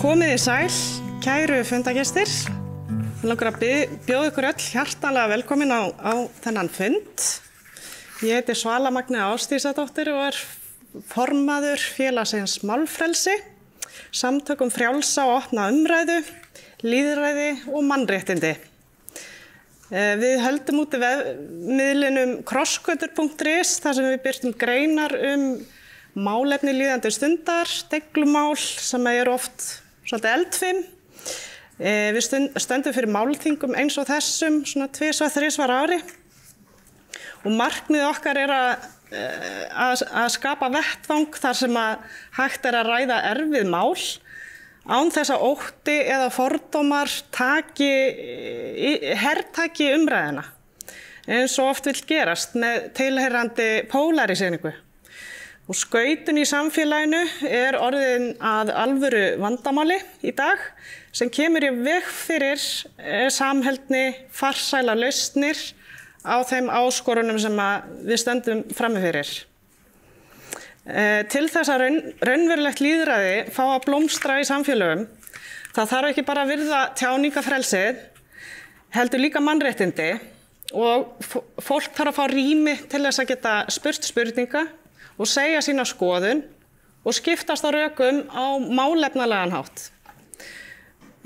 Komið í sæl, kæru fundagestir. Ég langar að bjóða ykkur öll hjartanlega velkomin á þennan fund. Ég heiti Svala Magnea Ásdísadóttir og formaður félagsins Málfrelsi, samtökum frjálsa og opna umræðu, lýðræði og mannréttindi. Við höldum úti vefmiðlinum krossgötur.is þar sem við birtum greinar málefni líðandi stundar, deglumál sem oft svolítið eldfim. Við stöndum fyrir málþingum eins og þessum svona 2-3 ári og markmið okkar að skapa vettvang þar sem hægt að ræða erfið mál án þess að ótti eða fordómar hertaki umræðuna eins og oft vill gerast með tilheyrandi pólaríseringu. Og skautun í samfélaginu orðin að alvöru vandamáli í dag sem kemur í veg fyrir samheldni, farsælar lausnir á þeim áskorunum sem við stöndum frammi fyrir. Til þess að raunverulegt lýðræði fá að blómstra í samfélögum, það þarf ekki bara að virða tjáningafrelsið, heldur líka mannréttindi og fólk þarf að fá rými til þess að geta spurt spurninga og segja sína skoðun og skiptast á rökum á málefnalegan hátt.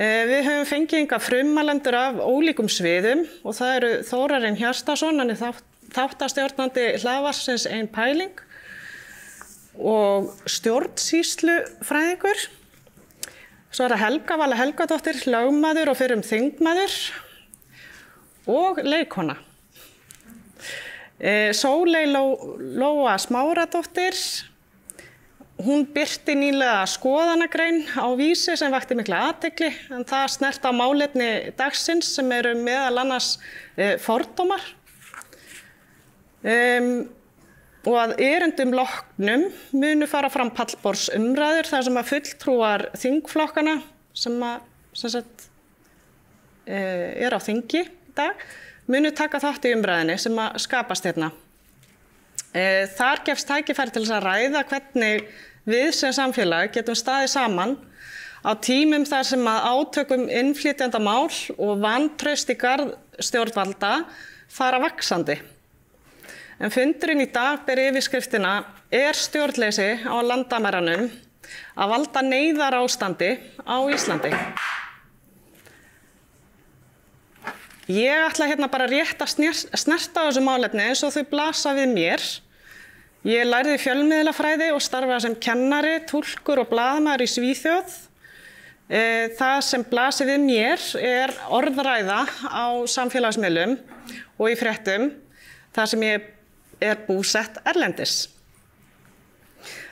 Við höfum fengið hingað frummælendur af ólíkum sviðum og það eru Þórarinn Hjartarson, hann þáttastjórnandi hlaðvarpsins Ein pæling og stjórnsýslufræðingur. Svo það Helga Vala Helgadóttir, lögmaður og fyrrum þingmaður og leikkona. Sóley Lóa Smáradóttir, hún birti nýlega skoðanagrein á Vísi sem vakti mikla athygli, en það snert á málefni dagsins sem meðal annars fordómar. Og að erindum loknum munu fara fram pallborðsumræður þar sem fulltrúar þingflokkana sem á þingi í dag munu taka þátt í umræðinni sem skapast hérna. Þar gefst tækifæri til þess að ræða hvernig við sem samfélag getum staðið saman á tímum þar sem átökum innflytjendamál og vantraust í garð stjórnvalda fara vaxandi. En fundurinn í dag ber yfirskriftina stjórnleysi á landamæranum að valda neyðarástandi á Íslandi. Ég ætla hérna bara rétt að snerta á þessu málefni eins og þau blasa við mér. Ég lærði fjölmiðlafræði og starfaði sem kennari, túlkur og blaðamaður í Svíþjóð. Það sem blasir við mér orðræða á samfélagsmiðlum og í fréttum þar sem ég búsett erlendis.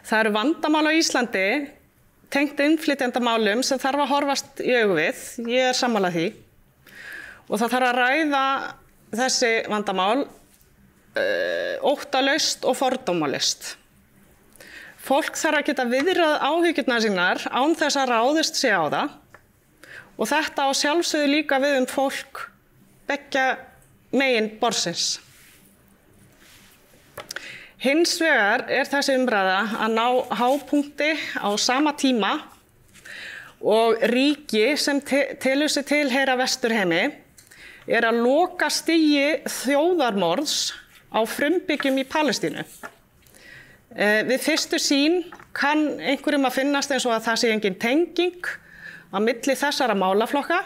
Það eru vandamál á Íslandi tengt innflytjendamálum sem þarf að horfast í augu við. Ég sammála því. Og það þarf að ræða þessi vandamál óttalaust og fordómalaust. Fólk þarf að geta viðrað áhyggjurnar sínar án þess að ráðist sé á það. Og þetta á sjálfsögðu líka við fólk beggja megin borðsins. Hins vegar þessi umræða að ná hápunkti á sama tíma og ríki sem telur sig tilheyra Vesturheimi að loka stigi þjóðarmorðs á frumbyggjum í Palestínu. Við fyrstu sýn kann einhverjum að finnast eins og að það sé engin tenging á milli þessara málaflokka.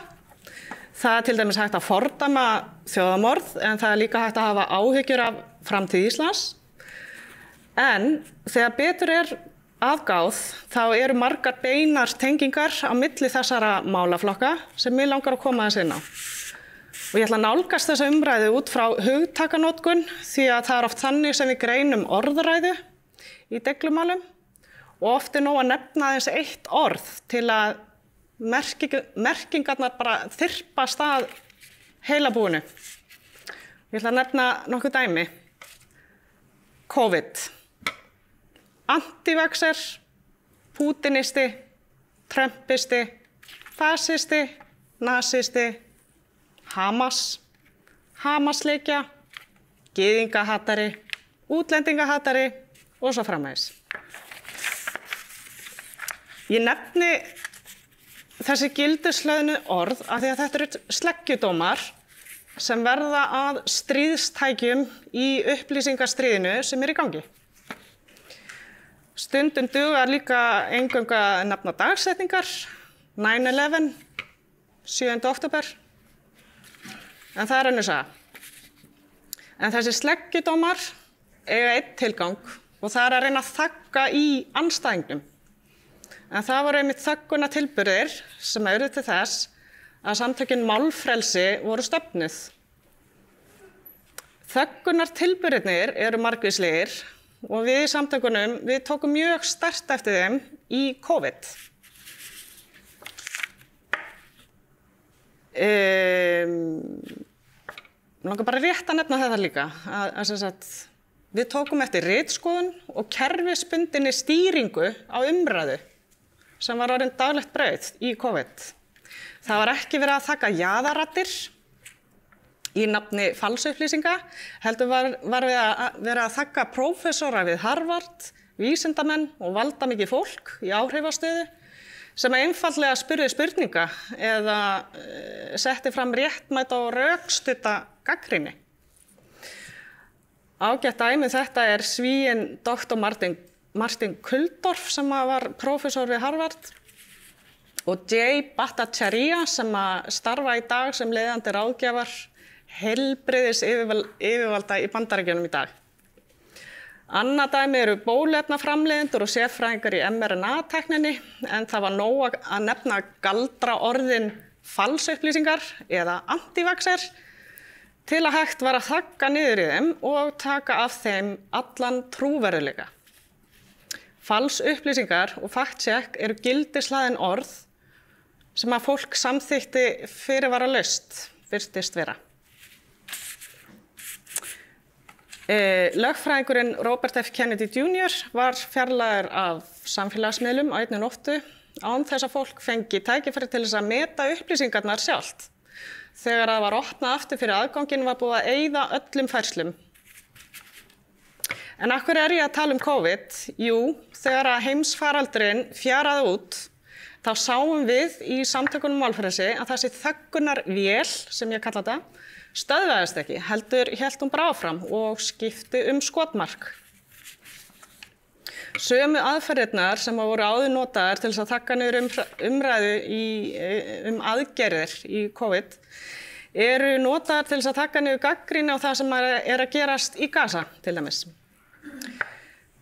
Það til dæmis hægt að fordæma þjóðarmorð, en það líka hægt að hafa áhyggjur af framtíð Íslands. En þegar betur afgáð, þá margar beinar tengingar á milli þessara málaflokka sem mig langar að koma þess inn á. Og ég ætla að nálgast þessa umræðu út frá hugtakanotkun því að það oft þannig sem við greinum orðræðu í deglumálum og oft nóg að nefna aðeins eitt orð til að merkingarnar bara þyrpast að heilabúinu. Ég ætla að nefna nokkuð dæmi. COVID. Antivaxer, pútinisti, trumpisti, fasisti, nasisti, Hamasleikja, gyðingahatari, útlendingahatari og svo framvegis. Ég nefni þessi gildishlöðnu orð, af því að þetta eru sleggjudómar sem verða að stríðstækjum í upplýsingastríðinu sem í gangi. Stundum dugar líka eingöngu að nefna dagsetningar, 9/11, 7. október, en það önnur saga. En þessi sleggjudómar eiga einn tilgang og það að reyna að þagga í andstæðingnum. En það voru einmitt þöggunartilburðir sem urðu til þess að samtökin málfrelsi voru stofnuð. Þöggunartilburðirnir eru margvíslegir og við í samtökunum við tókum mjög sterkt eftir þeim í COVID. Langar bara rétt að nefna þetta líka, að við tókum eftir ritskoðun og kerfisbundinni stýringu á umræðu sem var orðin daglegt brauð í COVID. Það var ekki verið að þakka jaðarraddir í nafni falsupplýsinga, heldur var verið að þakka prófessora við Harvard, vísindamenn og valdamikið fólk í áhrifastöðu sem einfaldlega spurði spurninga eða setti fram réttmæta og rökstudda gagnrýni. Ágætt dæmi þetta Svíinn Dr. Martin Kulldorff sem var prófessor við Harvard og Jay Bhattacharya sem starfa í dag sem leiðandi ráðgjafar heilbrigðisyfirvalda í Bandaríkjunum í dag. Annað dæmi eru bóluefnaframleiðendur og sérfræðingar í mRNA-tækninni, en það var nóg að nefna galdraorðin falsupplýsingar eða antivaxer til að hægt var að þagga niður í þeim og taka af þeim allan trúverðugleika. Falsupplýsingar og fact-check eru gildishlaðin orð sem að fólk samþykkti fyrirvaralaust virtist vera. Lögfræðingurinn Robert F. Kennedy Jr. var fjarlægður af samfélagsmiðlum á einni nóttu án þess að fólk fengi tækifæri til þess að meta upplýsingarnar sjálft. Þegar það var opnað aftur fyrir aðganginn var búið að eyða öllum færslum. En af hverju ég að tala um COVID? Jú, þegar að heimsfaraldurinn fjaraði út, þá sáum við í samtökunum málfrelsi að þessi þöggunarvél, sem ég kalla þetta, stöðvaðist ekki, heldur hélt hún bara áfram og skipti skotmark. Sömu aðferðirnar sem voru áður notaðar til þess að þagga niður umræðu aðgerðir í COVID eru notaðar til þess að þagga niður gagnrýni á það sem að gerast í Gaza til dæmis.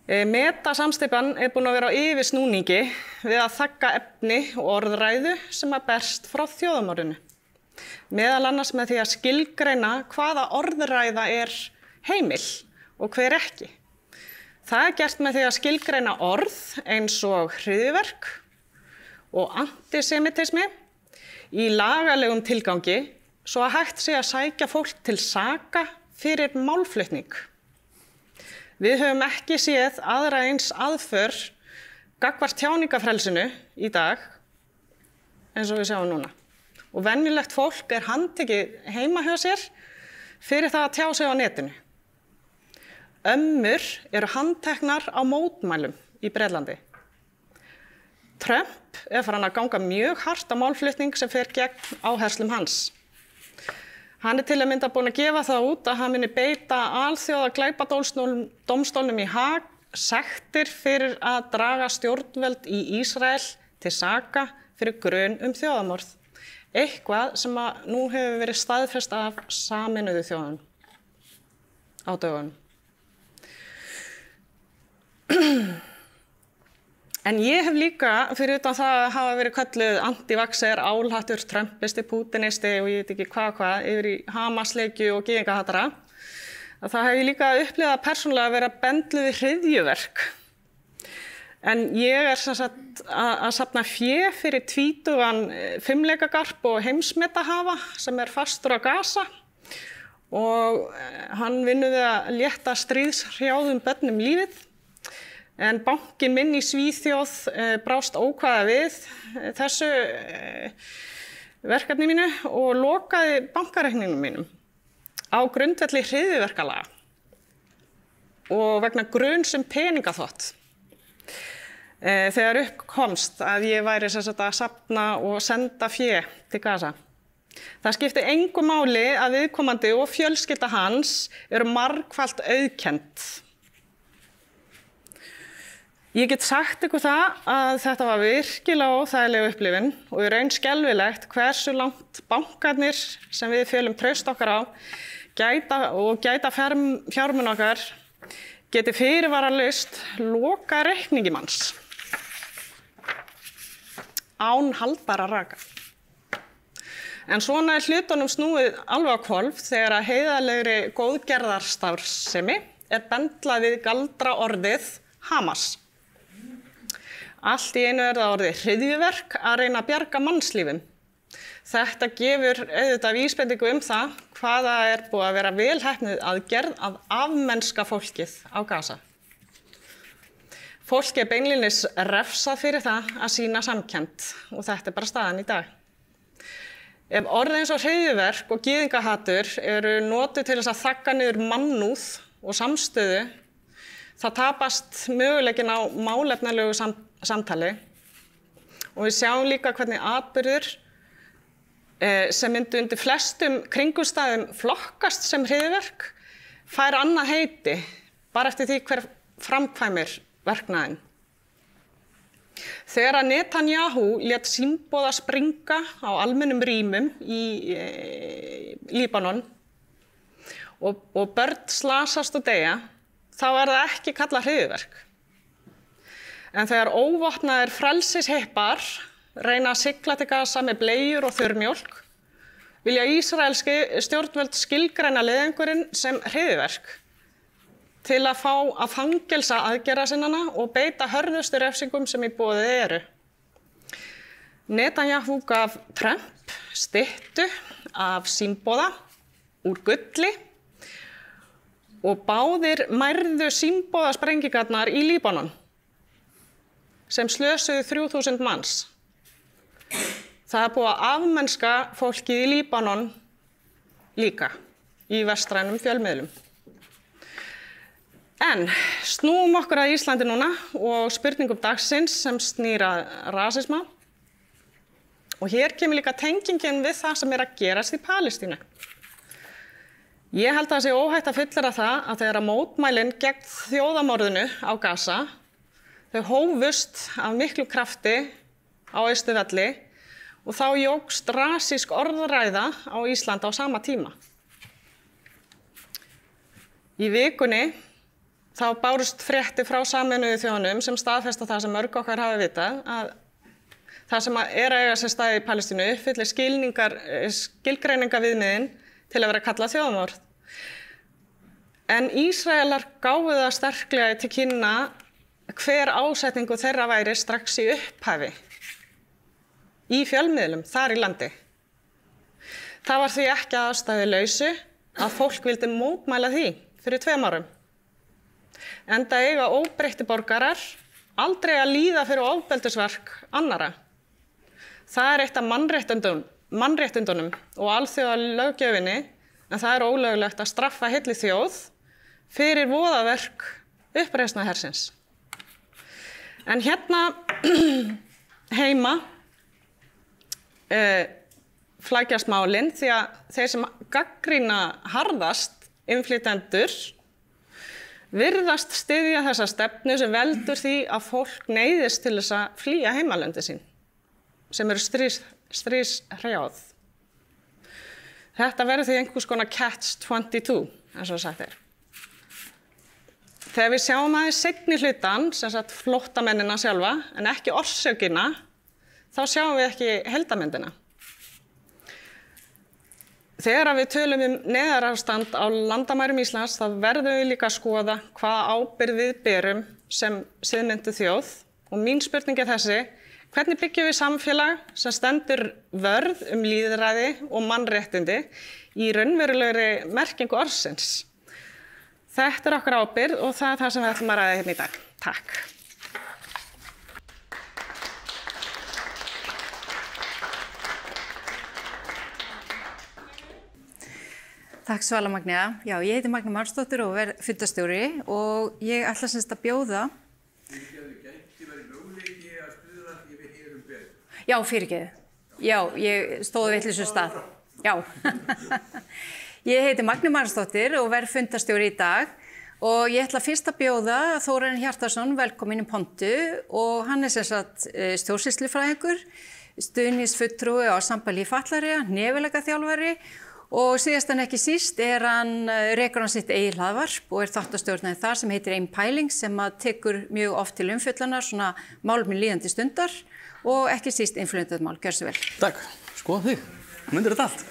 Metasamsteypan búin að vera á yfirsnúningi við að þagga efni og orðræðu sem að berst frá þjóðarmorðinu. Meðal annars með því að skilgreina hvaða orðræða heimil og hver ekki. Það gert með því að skilgreina orð eins og hryðjuverk og antisemitismi í lagalegum tilgangi svo að hægt sé að sækja fólk til saka fyrir málflutning. Við höfum ekki séð aðra eins aðför gagnvart tjáningafrelsinu í dag eins og við sjáum núna. Og venjulegt fólk handtekið heima hjá sér fyrir það að tjá sig á netinu. Ömmur eru handteknar á mótmælum í Bretlandi. Trump farin að ganga mjög hart á málflutning sem fer gegn áherslum hans. Hann til að mynda búinn að gefa það út að hann muni beita alþjóða glæpadómstólnum í Haag sektir fyrir að draga stjórnvöld í Ísrael til saka fyrir grun þjóðarmorð. Eitthvað sem nú hefur verið staðfest af Sameinuðu þjóðunum á dögunum. En ég hef líka, fyrir utan það að hafa verið kölluð antivaxer, álhattur, trumpisti, pútinisti og ég veit ekki hvað, yfir í Hamas-leikju og gyðingahatara, að það hef ég líka upplifað persónulega að vera bendluð við hryðjuverk. En ég sem sagt að safna fé fyrir 20 fimleikagarp og heimsmetahafa sem fastur á Gaza og hann vinnur við að létta stríðshrjáðum börnum lífið. En bankinn minn í Svíþjóð brást ókvæða við þessu verkefni mínu og lokaði bankareikningnum mínum á grundvelli hryðjuverkalaga og vegna gruns peningaþvott. þegar upp komst að ég væri sem sagt að safna og senda fé til Gaza. Það skipti engu máli að viðkomandi og fjölskylda hans eru margfalt auðkennd. Ég get sagt ykkur það að þetta var virkilega óþægileg upplifun og í raun skelfilegt hversu langt bankarnir sem við fjölum traust okkar á gæta fjármun okkar geti fyrirvaralaust loka reikningi manns án haldbæra raka. En svona hlutunum snúið alveg á hvolf þegar að heiðarlegri góðgerðarstarfsemi bendlað við galdra orðið Hamas. Allt í einu það orðið hryðjuverk að reyna að bjarga mannslífum. Þetta gefur auðvitað vísbendingu það hvaða búið að vera velheppnuð aðgerð að afmennska fólkið á Gaza. Fólki beinlínis refsað fyrir það að sýna samkennd og þetta bara staðan í dag. Ef orð eins og hryðjuverk og gyðingahatur eru notuð til þess að þagga niður mannúð og samstöðu, þá tapast möguleikin á málefnalegu samtali og við sjáum líka hvernig atburður sem myndu undir flestum kringumstæðum flokkast sem hryðjuverk fær annað heiti bara eftir því hver framkvæmir verknaðinn. Þegar að Netanyahu lét símboða springa á almennum rýmum í Líbanon og börn slasast og deyja, þá það ekki kallað hryðjuverk. En þegar óvopnaðir frelsisheppar reyna að sigla til Gaza með bleiur og þurrmjólk, vilja ísraelski stjórnvöld skilgreina leiðangurinn sem hryðjuverk til að fá að fangelsa aðgerðasinnana og beita hörðustu refsingum sem í boði eru. Netanyahu gaf Trump styttu af símboða úr gulli og báðir mærðu símboðasprengingarnar í Líbanon sem slösuðu 3000 manns. Það búið að afmennska fólkið í Líbanon líka í vestrænum fjölmiðlum. En snúum okkur að Íslandi núna og spurningum dagsins sem snýr að rasisma. Og hér kemur líka tengingin við það sem að gerast í Palestínu. Ég held að það sé óhætt að fullyrða það að þegar mótmælin gegn þjóðamorðinu á Gaza, þau hófust af miklu krafti á Austurvelli og þá jókst rasísk orðræða á Íslandi á sama tíma. Í vikunni þá bárust fréttir frá Sameinuðu þjóðunum sem staðfesta það sem mörg okkar hafa vitað, að það sem að eiga sér stað í Palestínu uppfyllir skilgreiningaviðmiðin til að vera kallað þjóðamorð. En Ísraelar gáfu það sterklega til kynna hver ásetningu þeirra væri strax í upphafi í fjölmiðlum þar í landi. Það var því ekki að ástæðulausu að fólk vildi mótmæla því fyrir 2 árum. Enda eiga óbreyttir borgarar aldrei að líða fyrir ofbeldisverk annarra. Það eitt af mannréttindunum og alþjóðalöggjöfinni, en það ólöglegt að straffa heilli þjóð fyrir voðaverk uppreisnarhersins. En hérna heima flækjast málin því að þeir sem gagnrýna harðast innflytjendur virðast styðja þessa stefnu sem veldur því að fólk neyðist til þess að flýja heimalöndi sín, sem eru stríðshrjáð. Þetta verður því einhvers konar catch-22, eins og sagt er. Þegar við sjáum aðeins seinni hlutan, sem sagt flóttamennina sjálfa, en ekki orsökina, þá sjáum við ekki heildarmyndina. Þegar við tölum neyðarástand á landamærum Íslands, þá verðum við líka að skoða hvaða ábyrgð við berum sem siðmenntuð þjóð. Og mín spurning er þessi: hvernig byggjum við samfélag sem stendur vörð lýðræði og mannréttindi í raunverulegri merkingu orðsins? Þetta er okkar ábyrgð og það er það sem við ætlum að ræða hérna í dag. Takk. Takk Svala Magnea. Já, ég heiti Magnea Marsdóttir og fundarstjóri og ég ætla semst að bjóða Já, fyrirgeðu. Já, ég stóði vitlausum stað. Já. Ég heiti Magnea Magnúsdóttir og verð fundarstjóri í dag og ég ætla fyrst að bjóða Þórarinn Hjartarson velkominn í pontu og hann sem sagt stjórnsýslufræðingur, stuðningsfulltrúi á sambandi fatlaðra, nefileikaþjálfari og síðast en ekki síst hann rekur hann sitt eigið hlaðvarp og þáttastjórnandi þar sem heitir Ein pæling sem tekur mjög oft til umfjöllunar svona málefni líðandi stundar og ekki síst influencermál. Gjörðu svo vel. Takk. Skoða þig. Myndir þetta allt.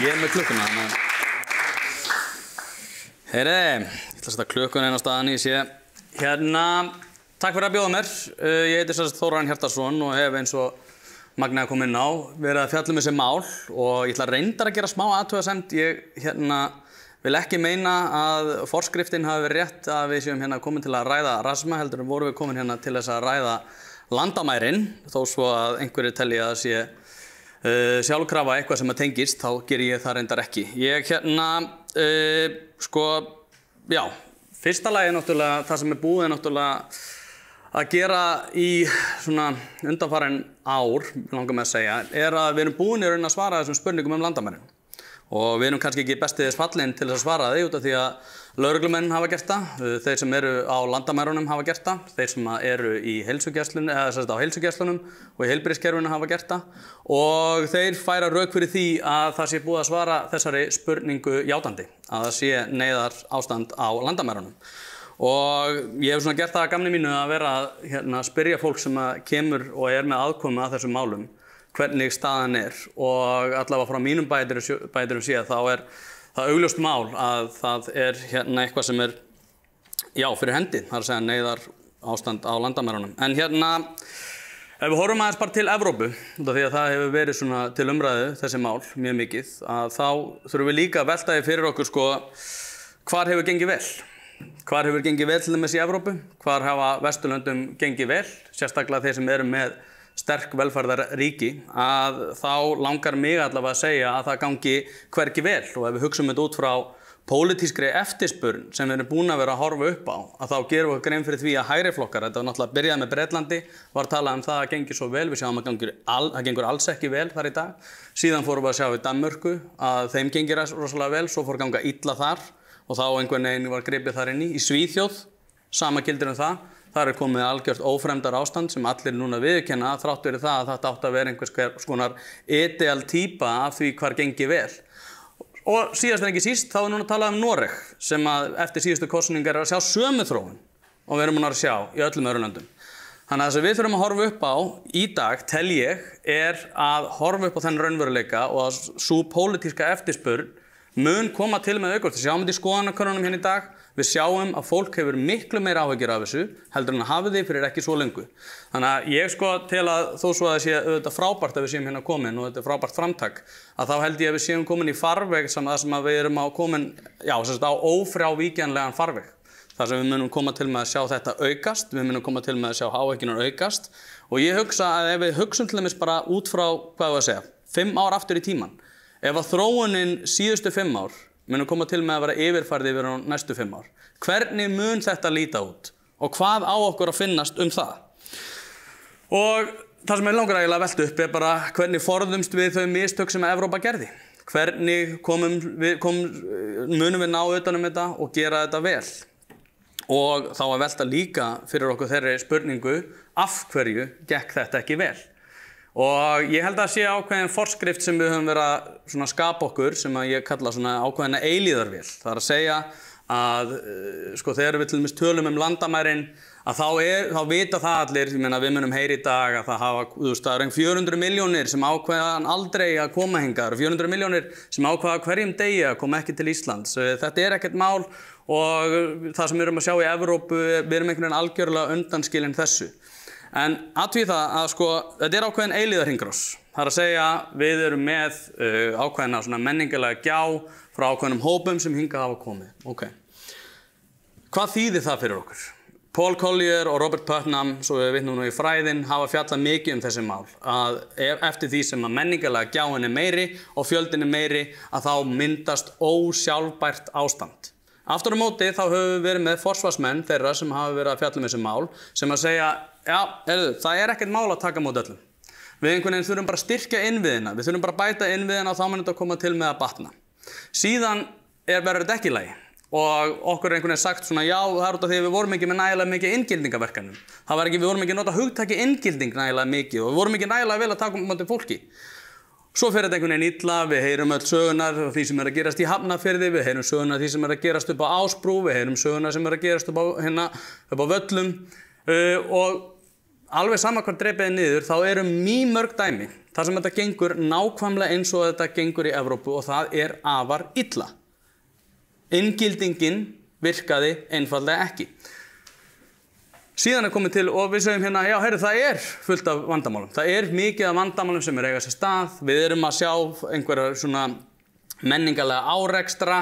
Ég með klukkuna. Heyri, ég ætla að setja klukkuna inn á staðan ég sé. Hérna, takk fyrir að bjóða mér. Ég heiti Þórarinn Hjartarson og hef eins og Magnea kom inn á verið að fjalla þessi mál og ég ætla reyndar að gera smá athugasemd. Ég vil ekki meina að forskriftin hafi verið rétt að við séum komin til að ræða rasisma, heldur vorum við komin til þess að ræða landamærin, þó svo að einhverjir telja að sé sjálfkrafa eitthvað sem tengist, þá ger ég það reyndar ekki. Ég já, fyrsta lagi náttúrulega, það sem búið náttúrulega að gera í svona undanfarin ár, langar mig að segja, að við erum búin í raun að svara þessum spurningum landamærin. Og við erum kannski ekki bestið þess fallin til þess að svara því út af því að lögreglumenn hafa gert það, þeir sem eru á landamærunum hafa gert það, þeir sem eru í heilsugæslunum eða á heilsugæslunum og í heilbrigðiskerfinu hafa gert það og þeir færa rök fyrir því að það sé búið að svara þessari spurningu játandi, að það sé neyðar ástand á landamærunum. Og ég hef svona gert það að gamni mínu að vera að spyrja fólk sem kemur og með aðkomu að þessum málum hvernig staðan og allavega frá mínum bæturum séð þá það augljóst mál að það eitthvað sem já, fyrir hendi, það að segja neyðar ástand á landamærunum. En ef við horfum aðeins bara til Evrópu, því að það hefur verið svona til umræðu þessi mál mjög mikið, að þá þurfum við líka að velta því fyrir okkur hvar hefur gengið vel. Hvar hefur gengið vel til dæmis í Evrópu, hvar hafa Vesturlöndum gengið vel, sérstaklega þeir sem eru með sterk velferðarríki, að þá langar mig allavega að segja að það gangi hvergi vel og ef við hugsum þetta út frá pólitískri eftirspurn sem við erum búin að vera að horfa upp á, að þá gerum við grein fyrir því að hægri flokkar, þetta var náttúrulega byrjað með Bretlandi, var að tala það að gengi svo vel, við sjáum að það gengur alls ekki vel þar í dag, síðan fórum við að sjá í Danmörku að þeim gengir rosalega vel, svo fór ganga illa þar og þá einhvern veginn var gripið þar inn í Svíþjóð, sama gildir það. Þar komið algjört ófremdar ástand sem allir núna viðurkenna þrátt verið það að þetta átti að vera einhvers konar ideal típa af því hvar gengi vel. Og síðast en ekki síst þá núna talað Noreg sem eftir síðustu kosningar að sjá sömu þróun og við erum að sjá í öllum öðrum löndum. Þannig að það sem við þurfum að horfa upp á í dag, tel ég, að horfa upp á þennan raunveruleika og að sú pólitíska eftirspurn mun koma til með aukast. Við sjáum þetta í skoðanakönnunum í dag. Við sjáum að fólk hefur miklu meira áhyggjur af þessu heldur en að hafa því fyrir ekki svo lengu. Þannig að ég tel að þó svo að það sé auðvitað frábært að við séum komin og þetta frábært framtak, að þá held ég að við séum komin í farveg sem við erum komin á ófrávíkjanlegan farveg. Þar sem við munum koma til með að sjá þetta aukast, við munum koma til með að sjá áhyggjurnar aukast og ég hugsa að ef við hugsum til dæmis bara út frá, 5 ár aftur í tíman, ef að þróunin síðustu 5 ár munum koma til með að vera yfirfærði yfir á næstu 5 ár. Hvernig mun þetta líta út og hvað á okkur að finnast það? Og það sem langar að velta upp bara hvernig forðumst við þau mistök sem Evrópa gerði. Hvernig munum við ná utan þetta og gera þetta vel. Og þá að velta líka fyrir okkur þeirri spurningu af hverju gekk þetta ekki vel. Og ég held að sé ákveðin forskrift sem við höfum verið að skapa okkur sem ég kalla ákveðina eilíðarvél. Það að segja að þegar við til dæmis tölum landamærin að þá vita það allir, við munum heyra í dag að það eru 400 milljónir sem ákveðan aldrei að koma hingað, 400 milljónir sem ákveða hverjum degi að koma ekki til Íslands. Þetta ekkert mál og það sem við erum að sjá í Evrópu, við erum einhvern veginn algjörlega undanskilin þessu. En athugið það að þetta ákveðin eilíðarhringrás. Það að segja við erum með ákveðina menningarlega gjá frá ákveðnum hópum sem hingað hafa komið. Okay. Hvað þýðir það fyrir okkur? Paul Collier og Robert Putnam, svo við vitnum nú í fræðin, hafa fjallað mikið þessi mál. Að eftir því sem menningarlega gjáin meiri og fjöldin meiri, að þá myndast ósjálfbært ástand. Aftur á móti þá höfum við verið með forsvarsmenn þeirra sem hafa verið að fjalla þessi mál sem að segja, já, það ekkert mál að taka móti öllum. Við einhvern veginn þurfum bara að styrkja innviðina, við þurfum bara að bæta innviðina og þá mun þetta koma til með að batna. Síðan verður þetta ekki í lagi og okkur einhvern veginn sagt svona, já, það út af því að við vorum ekki með nægilega mikið inngildingaverkanum. Við vorum ekki nota hugtaki inngilding nægilega mikið og við vorum ekki nægilega vel að taka móti fólki. Svo fer þetta einhvern veginn illa, við heyrum öll sögunar af því sem að gerast í Hafnarfirði, við heyrum sögunar af því sem að gerast upp á Ásbrú, við heyrum sögunar sem að gerast upp á Völlum og alveg sama hvað dreipið niður, þá eru mörg dæmi þar sem þetta gengur nákvæmlega eins og þetta gengur í Evrópu og það afar illa. Inngildingin virkaði einfaldlega ekki. Síðan komið til og við segjum hérna, já, það fullt af vandamálum. Það mikið af vandamálum sem eiga sér stað. Við erum að sjá einhverja svona menningarlega árekstra,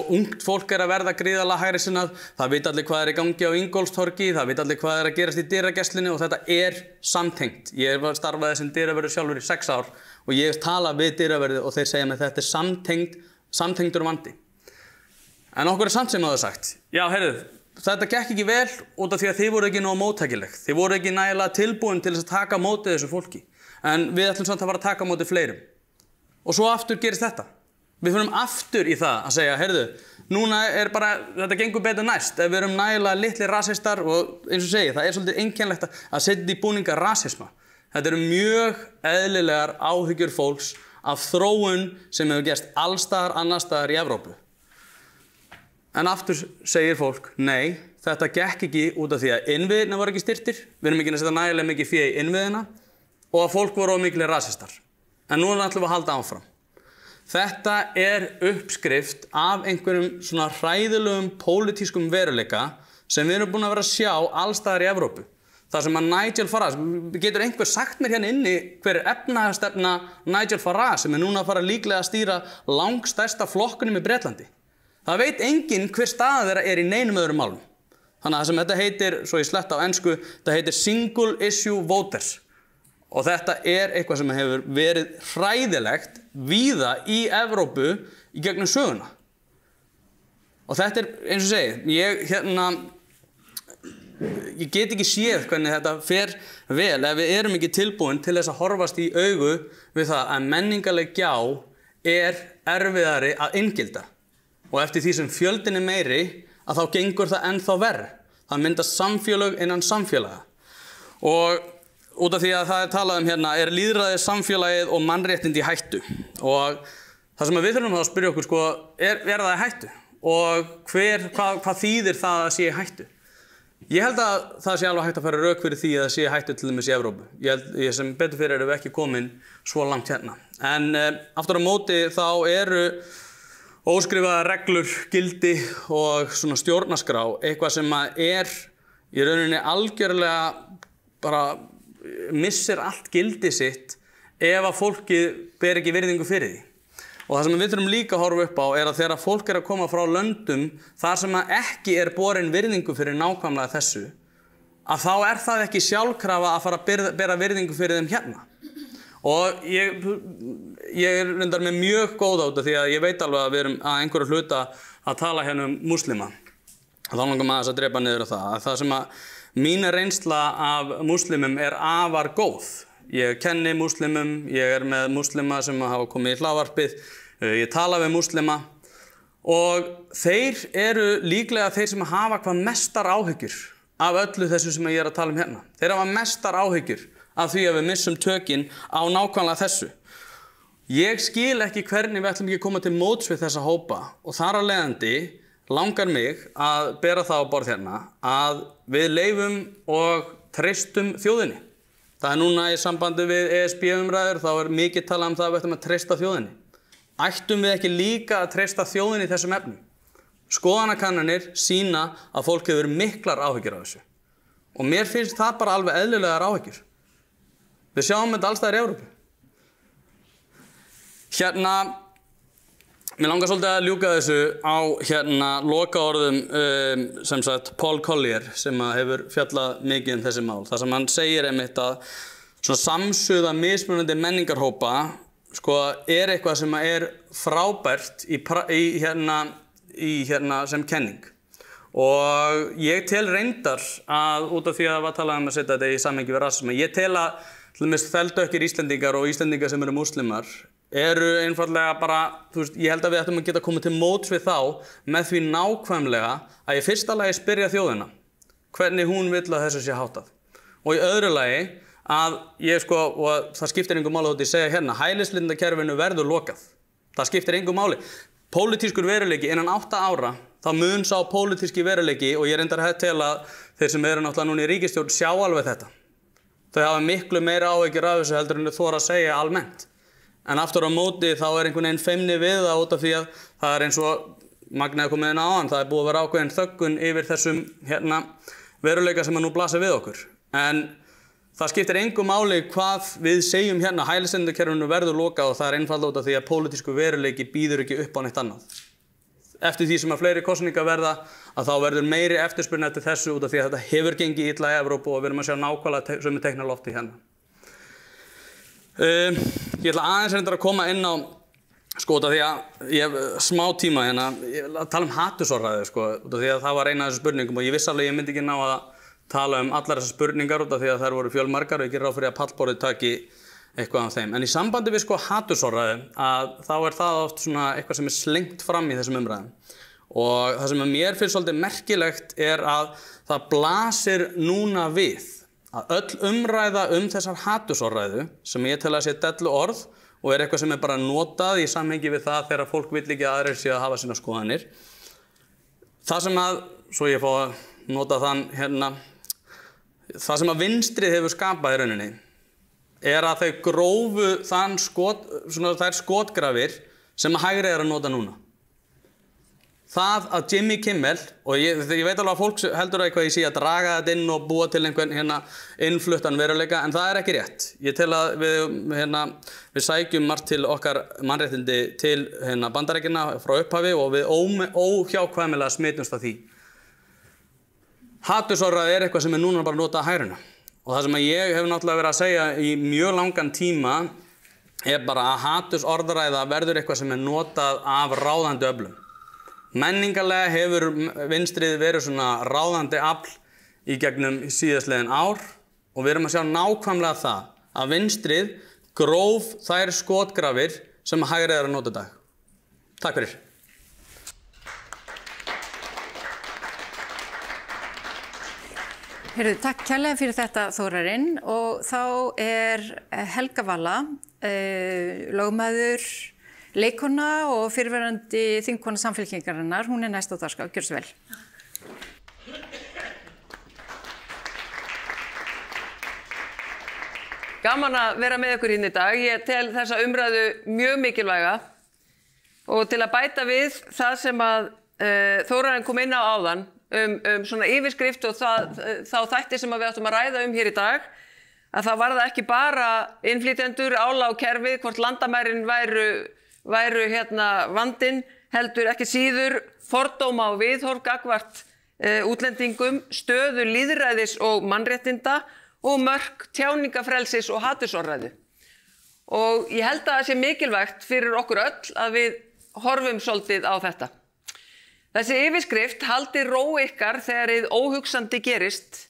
ungt fólk að verða gríðarlega hægrisinnað, það veit allir hvað í gangi á Ingólfstorgi, það veit allir hvað að gerast í dyragæslunni og þetta samtengt. Ég starfaði sem dyravörður sjálfur í 6 ár og ég hef talað við dyravörði og þeir segja mér þetta samtengdur vandi. En okkur samt sem það sagt, já, þetta gekk ekki vel út af því að þið voru ekki nógu móttækileg. Þið voru ekki nægilega tilbúin til þess að taka móti þessu fólki. En við ætlum samt að fara að taka móti fleirum. Og svo aftur gerist þetta. Við fyrir aftur í það að segja, núna þetta gengur betur næst ef við erum nægilega litli rasistar og eins og segi, það svolítið einkennilegt að setja í búninga rasisma. Þetta eru mjög eðlilegar áhyggjur fólks af þróun sem hefur gerst allstaðar annars staðar í Evrópu. En aftur segir fólk, nei, þetta gekk ekki út af því að innviðina voru ekki styrktir, við erum ekki að setja nægilega mikið fé í innviðina og að fólk voru miklir rasistar. En nú ætlum við að halda áfram. Þetta uppskrift af einhverjum svona hræðilegum pólitískum veruleika sem við erum búin að vera að sjá allstaðar í Evrópu. Það sem að Nigel Farage, getur einhver sagt mér hérna inni hver efnahagsstefna Nigel Farage sem núna að fara líklega að stýra langstærsta flokkunum í Bretlandi. Það veit enginn hver staða þeirra í neinum öðrum málum. Þannig að það sem þetta heitir, svo ég sletta á ensku, þetta heitir single issue voters. Og þetta eitthvað sem hefur verið hræðilegt víða í Evrópu í gegnum söguna. Og þetta eins og segi, ég get ekki séð hvernig þetta fer vel ef við erum ekki tilbúin til þess að horfast í augu við það að menningarleg gjá erfiðari að inngilda. Og eftir því sem fjöldin meiri, að þá gengur það ennþá verr. Það myndast samfélög innan samfélaga. Og út af því að það talað hérna, lýðræðið samfélagið og mannréttindi í hættu. Og það sem við þurfum að spyrja okkur, það í hættu? Og hvað þýðir það að sé í hættu? Ég held að það sé alveg hægt að fara rök fyrir því að það sé í hættu til dæmis í Evrópu. Ég sem betur fyrir erum við ekki komin svo langt hérna. En aftur á móti þá óskrifaðar reglur, gildi og svona stjórnarskrá, eitthvað sem í rauninni algjörlega bara missir allt gildi sitt ef að fólkið ber ekki virðingu fyrir því. Og það sem við þurfum líka að horfa upp á að þegar fólk að koma frá löndum þar sem ekki borin virðingu fyrir nákvæmlega þessu, að þá það ekki sjálfkrafa að fara að bera virðingu fyrir þeim hérna. Og ég reyndar með mjög góð á þetta því að ég veit alveg að við erum að einhverju hluta að tala hérna múslima. Þá langar maður að drepa niður á það. Það sem að mín reynsla af múslimum afar góð. Ég kenni múslimum, ég með múslima sem hafa komið í hlaðvarpið, ég tala við múslima og þeir líklega þeir sem hafa hvað mestar áhyggjur af öllu þessu sem ég að tala um hérna. Þeir hafa mestar áhyggjur af því að við missum tökin á nákvæmlega þessu. Ég skil ekki hvernig við ætlum ekki að koma til móts við þessa hópa og þar af leiðandi langar mig að bera það á borð hérna að við leyfum og treystum þjóðinni. Það núna í sambandi við ESB-umræður, þá mikið talað um það að við ætlum að treysta þjóðinni. Ættum við ekki líka að treysta þjóðinni í þessum efnum? Skoðanakannanir sýna að fólk hefur miklar áhyggjur af þessu. Og mér finnst það bara alveg eðlilegar áhyggjur. Við sjáum þetta alls staðar í Evrópu. Mér langar svolítið að ljúka þessu á lokaorðum sem sagt Paul Collier sem hefur fjallað mikið þessi mál. Það sem hann segir einmitt að svona samsuða mismunandi menningarhópa eitthvað sem frábært sem kenning. Og ég tel reyndar að, út af því að var talað að setja þetta í samhengi við rasisma, ég tel að til dæmis þeldökkir Íslendingar og Íslendingar sem eru múslimar eru einfaldlega bara, ég held að við ættum að geta komið til móts við þá með því nákvæmlega að í fyrsta lagi spyrja þjóðina hvernig hún vill að þessu sé háttað. Og í öðru lagi að og það skiptir engu máli þótt ég segja hérna, hælisleitendakerfinu verður lokað. Það skiptir engu máli. Pólitískur veruleiki innan 8 ára, þá mun sá pólitíski veruleiki, og ég reyndar til að þeir sem eru náttúrulega núna í ríkisstjórn sjá alveg þetta. Þau hafa miklu meira áhyggjur af þessu heldur en þau þora að segja almennt. En aftur á móti þá einhvern veginn feimni við það út af því að það eins og Magni komið inn á áðan, það búið að vera ákveðin þöggun yfir þessum veruleika sem nú blasir við okkur. En það skiptir engu máli hvað við segjum hérna, hælisleitendakerfinu verður lokað og það einfaldlega út af því að pólitísku veruleiki býður ekki upp á neitt annað. Eftir því sem að fleiri kosningar verða, að þá verður meiri eftirspurn eftir þessu út af því að þetta hefur gengið illa í Evrópu og við erum að sjá nákvæmlega sömu teikn á lofti hérna. Ég ætla aðeins reyndar að koma inn á, út af því að ég hef smá tíma hérna, ég vil tala hatursorðræðu, út af því að það var eina af þessum spurningum og ég vissi alveg ég myndi ekki ná að tala allar þessar spurningar út af því að þær voru fjölmargar og ég gerir ráð fyrir að pallborðið taki eitthvað af þeim. En í sambandi við hatursorðræðu að þá það oft eitthvað sem slengt fram í þessum umræðum. Og það sem mér finnst svolítið merkilegt að það blasir núna við að öll umræða þessar hatursorðræðu sem ég tel að sé dellu orð og eitthvað sem bara notað í samhengi við það þegar fólk vill ekki að aðrir sé að hafa sína skoðanir. Það sem svo ég fá að nota þann það sem að vinstrið hefur skapað í rauninni að þau grófu þær skotgrafir sem að hægri að nota núna. Það að Jimmy Kimmel, og ég veit alveg að fólk heldur eitthvað ég sé að draga þetta inn og búa til einhvern innfluttan veruleika, en það ekki rétt. Ég tel að við sækjum margt til okkar mannréttindi til Bandaríkjanna frá upphafi og við óhjákvæmilega smitjumst af því. Hatursorðræða eitthvað sem núna bara notað að hægrinu. Og það sem ég hef náttúrulega verið að segja í mjög langan tíma bara að hatursorðræða verður eitthvað sem notað af ráðandi öflum. Menningarlega hefur vinstrið verið ráðandi afl í gegnum síðastliðin ár og við erum að sjá nákvæmlega það að vinstrið gróf þær skotgrafir sem hægrið að nota í dag. Takk fyrir. Heyrðu, takk kærlega fyrir þetta Þórarinn og þá Helga Vala, lögmaður, leikkona og fyrrverandi þingkona Samfylkingarinnar, hún næst á dagskrá, gjörðu svo vel. Gaman að vera með ykkur hérna í dag. Ég tel þessa umræðu mjög mikilvæga og til að bæta við það sem að Þórarinn kom inn á áðan svona yfirskrift og þá þætti sem við áttum að ræða hér í dag, að það var það ekki bara innflytjendur, álag á kerfið, hvort landamærin væru vandinn, heldur ekki síður fordóma og viðhorf gagnvart útlendingum, stöðu lýðræðis og mannréttinda og mörk tjáningafrelsis og hatursorðræðu. Og ég held að það sé mikilvægt fyrir okkur öll að við horfum svolítið á þetta. Þessi yfirskrift, haldi ró ykkar þegar hið óhugsandi gerist,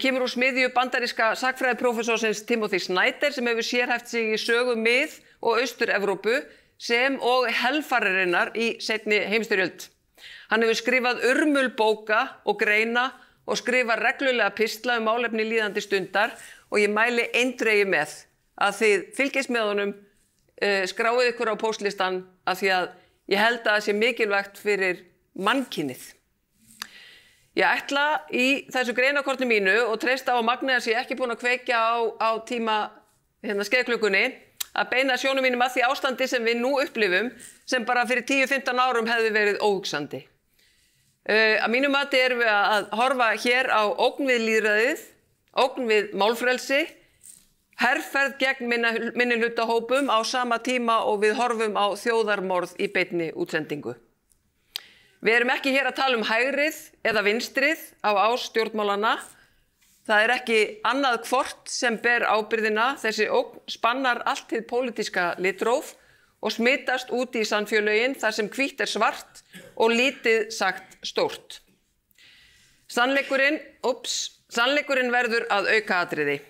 kemur úr smiðju bandaríska sagnfræðiprófessorsins Timothy Snyder sem hefur sérhæft sig í sögu Mið- og Austur-Evrópu sem og helfararinnar í seinni heimsstyrjöld. Hann hefur skrifað urmul bóka og greina og skrifað reglulega pistla málefni líðandi stundar og ég mæli eindregið með að þið fylgist með honum, skráið ykkur á póstlistan af því að ég held að það sé mikilvægt fyrir mannkynið. Ég ætla í þessu greinakorti mínu og treysta á að Magni sé ekki búin að kveikja á tíma skeiðklukkunni að beina sjónum mínum að því ástandi sem við nú upplifum sem bara fyrir 10-15 árum hefði verið óhugsandi. Að mínu mati erum við að horfa hér á ógn við lýðræðið, ógn við málfrelsi, herferð gegn minnihlutahópum á sama tíma og við horfum á þjóðarmorð í beinni útsendingu. Við erum ekki hér að tala hægrið eða vinstrið á ás stjórnmálanna. Það ekki annað hvort sem ber ábyrgðina. Þessi ógn spannar allt hið pólitíska litróf og smitast út í samfélögin þar sem hvítt svart og lítið sagt stórt. Sannleikurinn verður að aukaatriði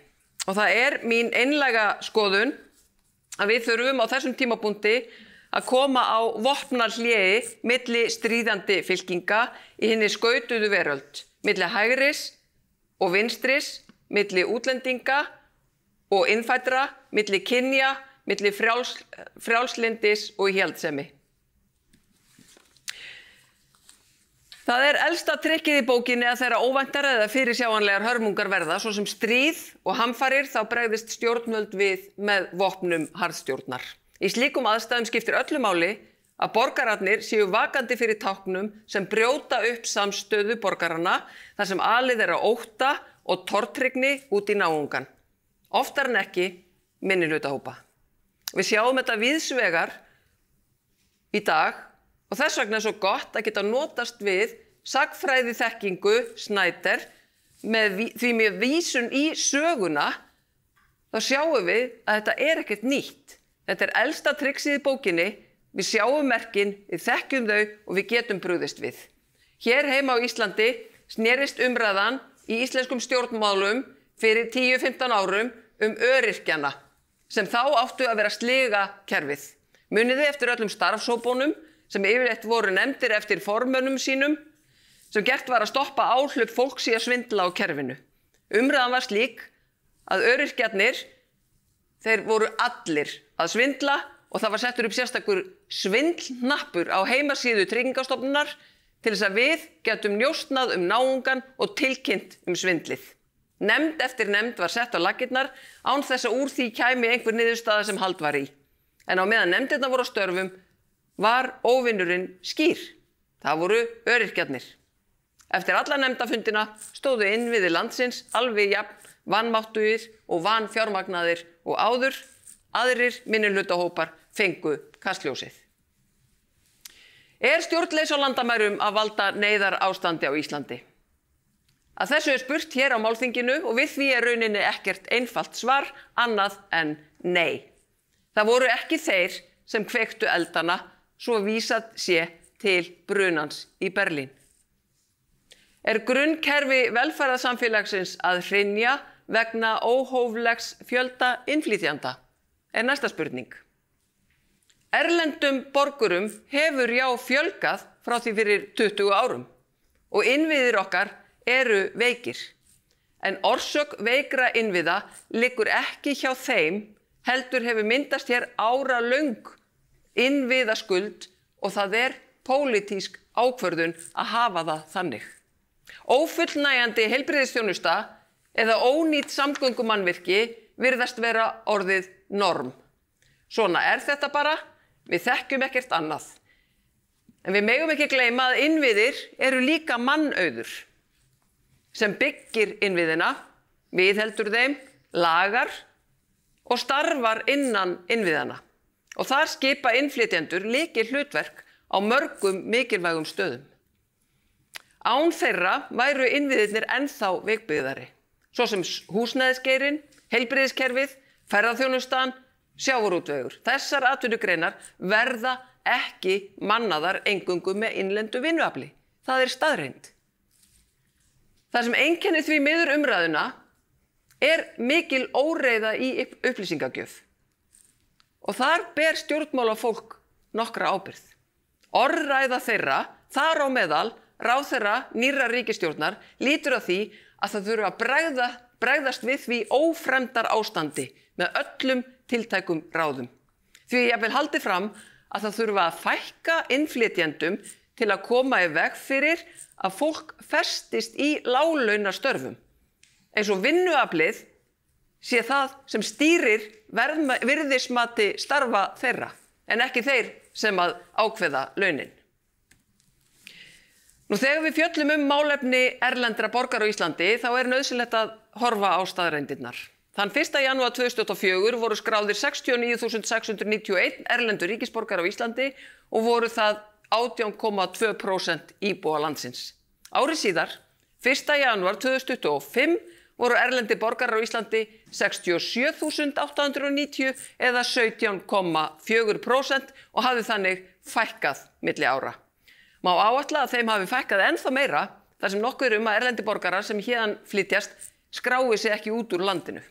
og það er mín einlæga skoðun að við þurfum á þessum tímapunkti að koma á vopnahléi milli stríðandi fylkinga í hinni skautuðu veröld, milli hægris og vinstris, milli útlendinga og innfæddra, milli kynja, milli frjálslyndis og íhjaldsemi. Það er elsta trikkið í bókinni að þegar óvæntar eða fyrirsjáanlegar hörmungar verða, svo sem stríð og hamfarir, þá bregðist stjórnvöld við með vopnum harðstjórnar. Í slíkum aðstæðum skiptir öllu máli að borgararnir séu vakandi fyrir táknum sem brjóta upp samstöðu borgaranna þar sem alið er að ótta og tortryggni út í náungan. Oftar en ekki minnihlutahópa. Við sjáum þetta víðsvegar í dag og þess vegna er svo gott að geta notast við sagnfræði þekkingu Snyder því með vísun í söguna þá sjáum við að þetta er ekkert nýtt. Þetta er elsta triksið í bókinni, við sjáum merkin, við þekkjum þau og við getum brugðist við. Hér heima á Íslandi snerist umræðan í íslenskum stjórnmálum fyrir 10-15 árum öryrkjana sem þá áttu að vera sliga kerfið. Muniði eftir öllum starfshópunum sem yfirleitt voru nefndir eftir formönnum sínum sem gert var að stoppa áhlaup fólks í að svindla á kerfinu. Umræðan var slík að öryrkjarnir, þeir voru allir að svindla og það var settur upp sérstakur svindlhnappur á heimasíðu Tryggingastofnunar til þess að við getum njósnað náungan og tilkynnt svindlið. Nefnd eftir nefnd var sett á laggirnar án þess að úr því kæmi einhver niðurstaða sem hald var í. En á meðan nefndirnar voru á störfum var óvinnurinn skýr. Það voru öryrkjarnir. Eftir alla nefndafundina stóðu innviðir landsins alveg jafn vanmáttugir og vanfjármagnaðir og áður, aðrir minnihlutahópar fengu kastljósið. Er stjórnleysi á landamærum að valda neyðarástandi á Íslandi? Að þessu er spurt hér á málþinginu og við því er rauninni ekkert einfalt svar annað en nei. Það voru ekki þeir sem kveiktu eldana svo vísað sé til brunans í Berlín. Er grunnkerfi velferðarsamfélagsins að hrynja vegna óhóflegs fjölda innflytjanda? Er næsta spurning. Erlendum borgurum hefur fjölgað frá því fyrir 20 árum og innviðir okkar eru veikir. En orsök veikra innviða liggur ekki hjá þeim, heldur hefur myndast hér áralöng innviðaskuld og það er pólitísk ákvörðun að hafa það þannig. Ófullnægjandi heilbrigðisþjónusta eða ónýt samgöngumannvirki virðast vera orðið norm. Svona er þetta bara, við þekkjum ekkert annað. En við megum ekki gleyma að innviðir eru líka mannauður sem byggir innviðina, viðheldur þeim, lagar og starfar innan innviðana. Og þar skipa innflytjendur lykilhlutverk á mörgum mikilvægum stöðum. Án þeirra væru innviðirnir ennþá veikbyggðari, svo sem húsnæðisgeirinn, heilbrigðiskerfið, ferðaþjónustan, sjávarútvegur. Þessar atvinnugreinar verða ekki mannaðar eingöngu með innlendu vinnuafli. Það er staðreynd. Það sem einkennir því miður umræðuna er mikil óreiða í upplýsingagjöf. Og þar ber stjórnmálafólk nokkra ábyrgð. Orðræða þeirra, þar á meðal ráðherra nýrrar ríkisstjórnar, lítur að því að það þurfa að bregðast við því ófremdar ástandi með öllum tiltækum ráðum. Því ég vil haldi fram að það þurfa að fækka innflytjendum til að koma í veg fyrir að fólk festist í láglaunastörfum. Eins og vinnuaflið sé það sem stýrir virðismati starfa þeirra, en ekki þeir sem að ákveða launin. Nú þegar við fjöllum málefni erlendra borgara á Íslandi þá er nauðsynlegt að horfa á staðreyndirnar. Þann 1. janúar 2024 voru skráðir 69.691 erlendur ríkisborgarar á Íslandi og voru það 18,2% íbúa landsins. Ári síðar, 1. janúar 2025, voru erlendir borgarar á Íslandi 67.890 eða 17,4% og hafði þannig fækkað milli ára. Má áætla að þeim hafi fækkað ennþá meira þar sem nokkuð að erlendi borgarar sem héðan flytjast skrái sig ekki út úr landinu.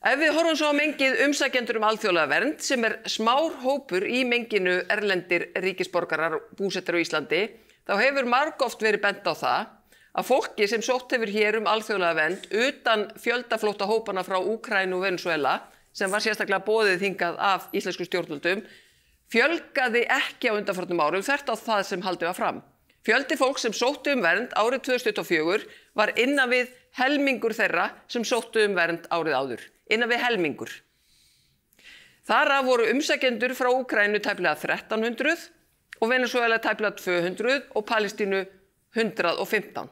Ef við horfum svo á mengið umsækjendur alþjóðlega vernd sem smár hópur í menginu erlendir ríkisborgarar búsettir á Íslandi, þá hefur margoft verið bent á það að fólki sem sótt hefur hér alþjóðlega vernd utan fjöldaflótta hópana frá Úkraínu og Venesúela, sem var sérstaklega boðið hingað af íslensku stjórnvöldum, fjölgaði ekki á undanförnum árum þvert á það sem haldið var fram. Fjöldi fólk sem sóttu vernd árið 2024 var innan við helmingur þeirra sem sóttu vernd árið áður. Innan við helmingur. Þar af voru umsækjendur frá Úkraínu tæplega 1300 og Venesúela tæplega 200 og Palestínu 115.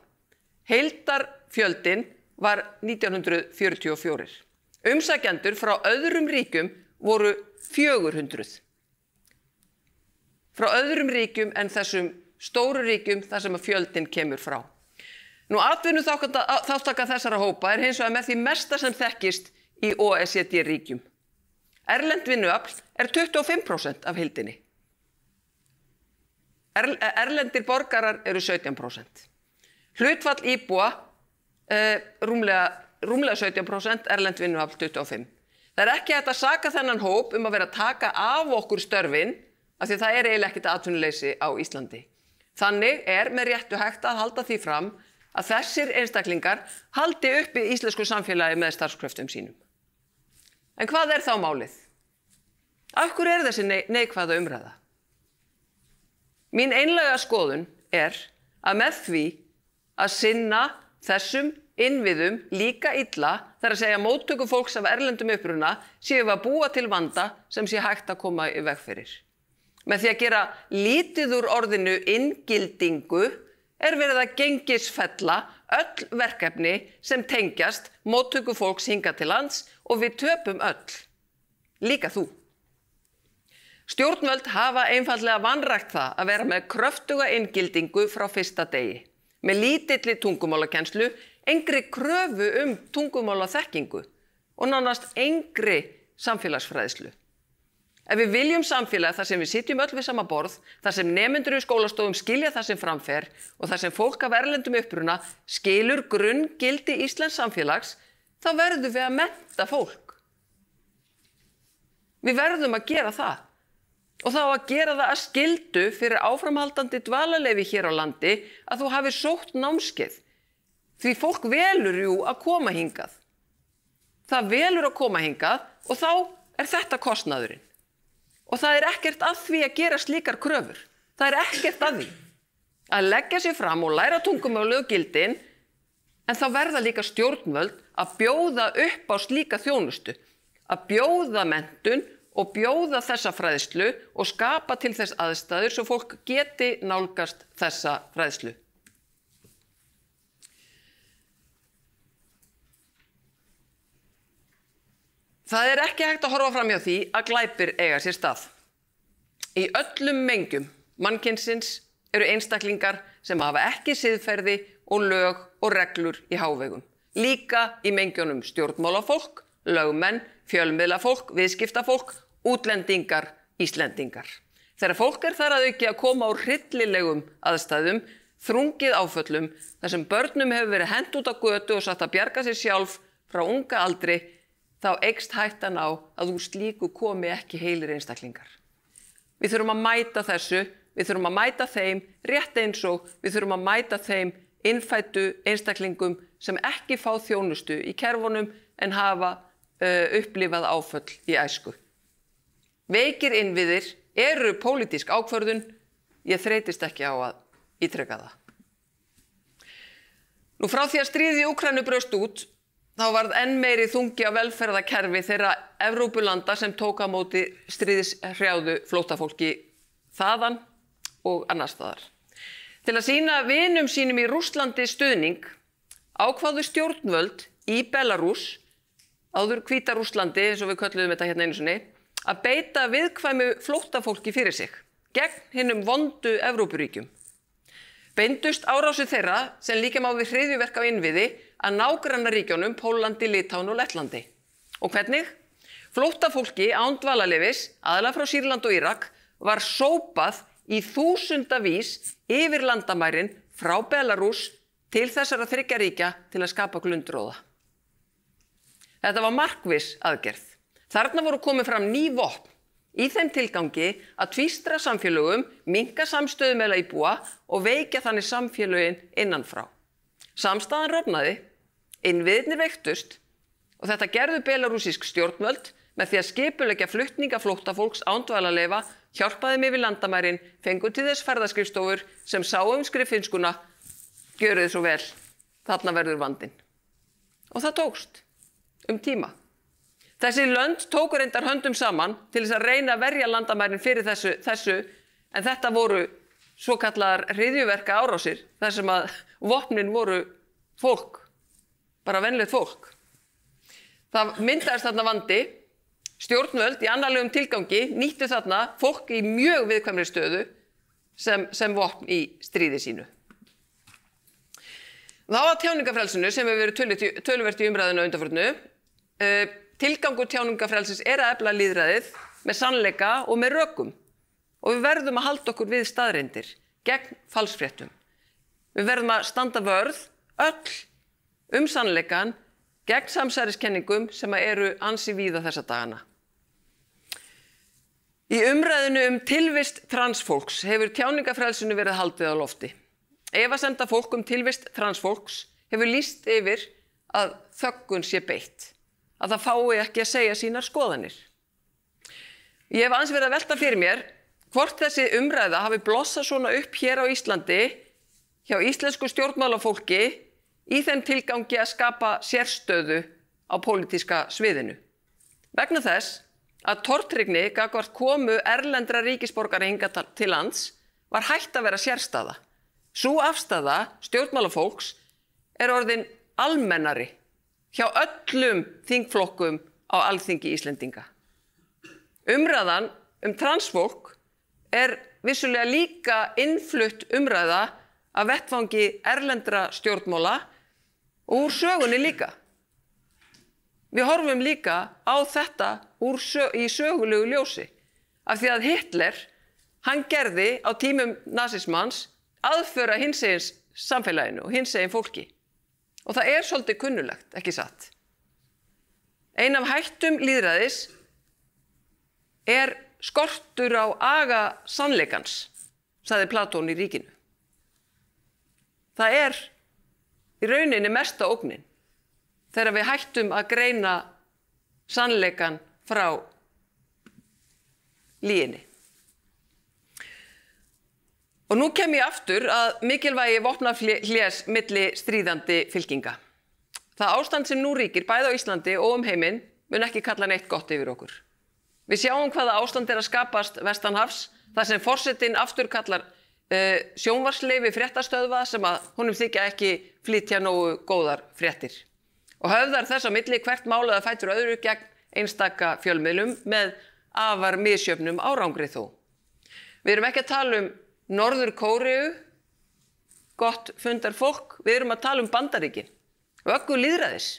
Heildarfjöldin var 1944. Umsækjendur frá öðrum ríkjum voru 400. Frá öðrum ríkjum en þessum stóru ríkjum þar sem fjöldin kemur frá. Atvinnuþátttaka þessara hópa hins vegar með því mesta sem þekkist í OECD-ríkjum. Erlend vinnuafl 25% af heildinni. Erlendir borgarar eru 17%. Hlutfall íbúa rúmlega 17%, erlend vinnuafl 25%. Það ekki hægt að saka þennan hóp að vera að taka af okkur störfin af því það eiginlega ekkert atvinnuleysi á Íslandi. Þannig með réttu hægt að halda því fram að þessir einstaklingar haldi uppi íslensku samfélagi með starfskröftum sínum. En hvað þá málið? Af hverju þessi neikvæða umræða? Mín einlæga skoðun að með því að sinna þessum innviðum líka illa, þar að segja móttöku fólks af erlendum uppruna, séum við að búa til vanda sem sé hægt að koma í veg fyrir. Með því að gera lítið úr orðinu inngildingu verið að gengisfella öll verkefni sem tengjast móttöku fólks hingað til lands og við töpum öll, líka þú. Stjórnvöld hafa einfaldlega vanrækt það að vera með kröftuga inngildingu frá fyrsta degi, með lítilli tungumálakennslu, engri kröfu tungumálaþekkingu og nánast engri samfélagsfræðslu. Ef við viljum samfélag þar sem við sitjum öll við sama borð, þar sem nemendur í skólastofum skilja það sem framfer og þar sem fólk af erlendum uppruna skilur grunngildi íslensks samfélags, þá verðum við að mennta fólk. Við verðum að gera það. Og þá að gera það að skyldu fyrir áframhaldandi dvalarleyfi hér á landi að þú hafi sótt námskeið. Því fólk velur að koma hingað. Það velur að koma hingað og þá þetta kostnaðurinn. Og það ekkert að því að gera slíkar kröfur. Það ekkert að því. Að leggja sig fram og læra tungumálið og gildin, en þá verða líka stjórnvöld að bjóða upp á slíka þjónustu. Að bjóða menntun og bjóða þessa fræðslu og skapa til þess aðstæður svo fólk geti nálgast þessa fræðslu. Það ekki hægt að horfa fram hjá því að glæpir eiga sér stað. Í öllum mengjum mannkynsins eru einstaklingar sem hafa ekki siðferði og lög og reglur í hávegum. Líka í mengjunum stjórnmálafólk, lögmenn, fjölmiðlafólk, viðskiptafólk, útlendingar, Íslendingar. Þegar fólk þar að auki að koma úr hryllilegum aðstæðum, þrungið áföllum, þar sem börnum hefur verið hent út á götu og satt að bjarga sér sjálf frá unga aldri, þá eykst hættan á að úr slíku komi ekki heilir einstaklingar. Við þurfum að mæta þessu, við þurfum að mæta þeim rétt eins og við þurfum að mæta þeim innfæddu einstaklingum sem ekki fá þjónustu í kerfunum en hafa upplifað áföll í æsku. Veikir innviðir eru pólitísk ákvörðun, ég þreytist ekki á að ítreka það. Frá því að stríðið í Úkraínu braust út, þá varð enn meiri þungi á velferðarkerfi þeirra Evrópulanda sem tók á móti stríðshrjáðu flóttafólki þaðan og annars staðar. Til að sýna vinum sínum í Rússlandi stuðning ákváðu stjórnvöld í Belarús, áður Hvíta-Rússlandi eins og við kölluðum þetta hérna einu sinni, að beita viðkvæmu flóttafólki fyrir sig, gegn hinum vondu Evrópuríkjum. Beindust árásir þeirra sem líka má við hryðjuverk á innviði að nágrannaríkjunum Pólandi, Litáen og Lettlandi. Og hvernig? Flóttafólki án dvalarleyfis, aðallega frá Sýrland og Írak, var sópað í þúsundavís yfir landamærin frá Belarús til þessara 3 ríkja til að skapa glundróða. Þetta var markviss aðgerð. Þarna voru komið fram ný vopn í þeim tilgangi að tvístra samfélögum, minnka samstöðu meðal íbúa og veikja þannig samfélögin innanfrá. Samstaðan rofnaði, innviðirnir veiktust og þetta gerðu belarúsísk stjórnvöld með því að skipuleggja flutninga flóttafólks án dvalarleyfa, hjálpa þeim yfir landamærin, fengu til þess ferðaskrifstofur sem sáu skriffinnskuna, gjörið svo vel, þarna verður vandinn. Og það tókst tíma. Þessi lönd tóku reyndar höndum saman til þess að reyna að verja landamærin fyrir þessu, en þetta voru svokallaðar hryðjuverka árásir, þar sem að vopnin voru fólk, bara venjulegt fólk. Það myndaðist þarna vandi, stjórnvöld í annarlegum tilgangi nýttu þarna fólk í mjög viðkvæmri stöðu sem vopn í stríði sínu. Þá að tjáningafrelsinu sem hefur verið töluvert í umræðinu á undanförnu, tilgangur tjáningafrelsis að efla lýðræðið með sannleika og með rökum. Og við verðum að halda okkur við staðreyndir gegn falsfréttum. Við verðum að standa vörð öll sannleikan gegn samsæriskenningum sem eru ansi víða þessa dagana. Í umræðinu tilvist transfólks hefur tjáningafrelsinu verið haldið á lofti. Efasemda fólk tilvist transfólks hefur lýst yfir að þöggun sé beitt, að það fái ekki að segja sínar skoðanir. Ég hef aðeins verið að velta fyrir mér hvort þessi umræða hafi blossað svona upp hér á Íslandi hjá íslensku stjórnmálafólki í þeim tilgangi að skapa sérstöðu á pólitíska sviðinu. Vegna þess að tortryggni gagnvart komu erlendra ríkisborgara hingað til lands var hætt að vera sérstaða. Sú afstaða stjórnmálafólks orðin almennari hjá öllum þingflokkum á Alþingi Íslendinga. Umræðan transfólk vissulega líka innflutt umræða af vettvangi erlendra stjórnmála og úr sögunni líka. Við horfum líka á þetta í sögulegu ljósi af því að Hitler, hann gerði á tímum nasismans aðföra hinsegin samfélaginu og hinsegin fólki. Og það svolítið kunnulegt, ekki satt. Ein af hættum lýðræðis skortur á aga sannleikans, sagði Platón í Ríkinu. Það í rauninni mesta ógnin þegar við hættum að greina sannleikan frá lyginni. Og nú kem ég aftur að mikilvægi vopnahlés milli stríðandi fylkinga. Það ástand sem nú ríkir bæði á Íslandi og heiminn mun ekki kalla neitt gott yfir okkur. Við sjáum hvaða ástand að skapast vestanhafs, þar sem forsetinn afturkallar sjónvarpsleyfi fréttastöðva sem að honum þykja ekki flytja nógu góðar fréttir. Og höfðar þess á milli hvert mál eða fætur öðru gegn einstaka fjölmiðlum með afar misjöfnum árangri þó. Við erum ekki að tala Norður Kóreu, gott fundarfólk, við erum að tala Bandaríkin, vöggu lýðræðis.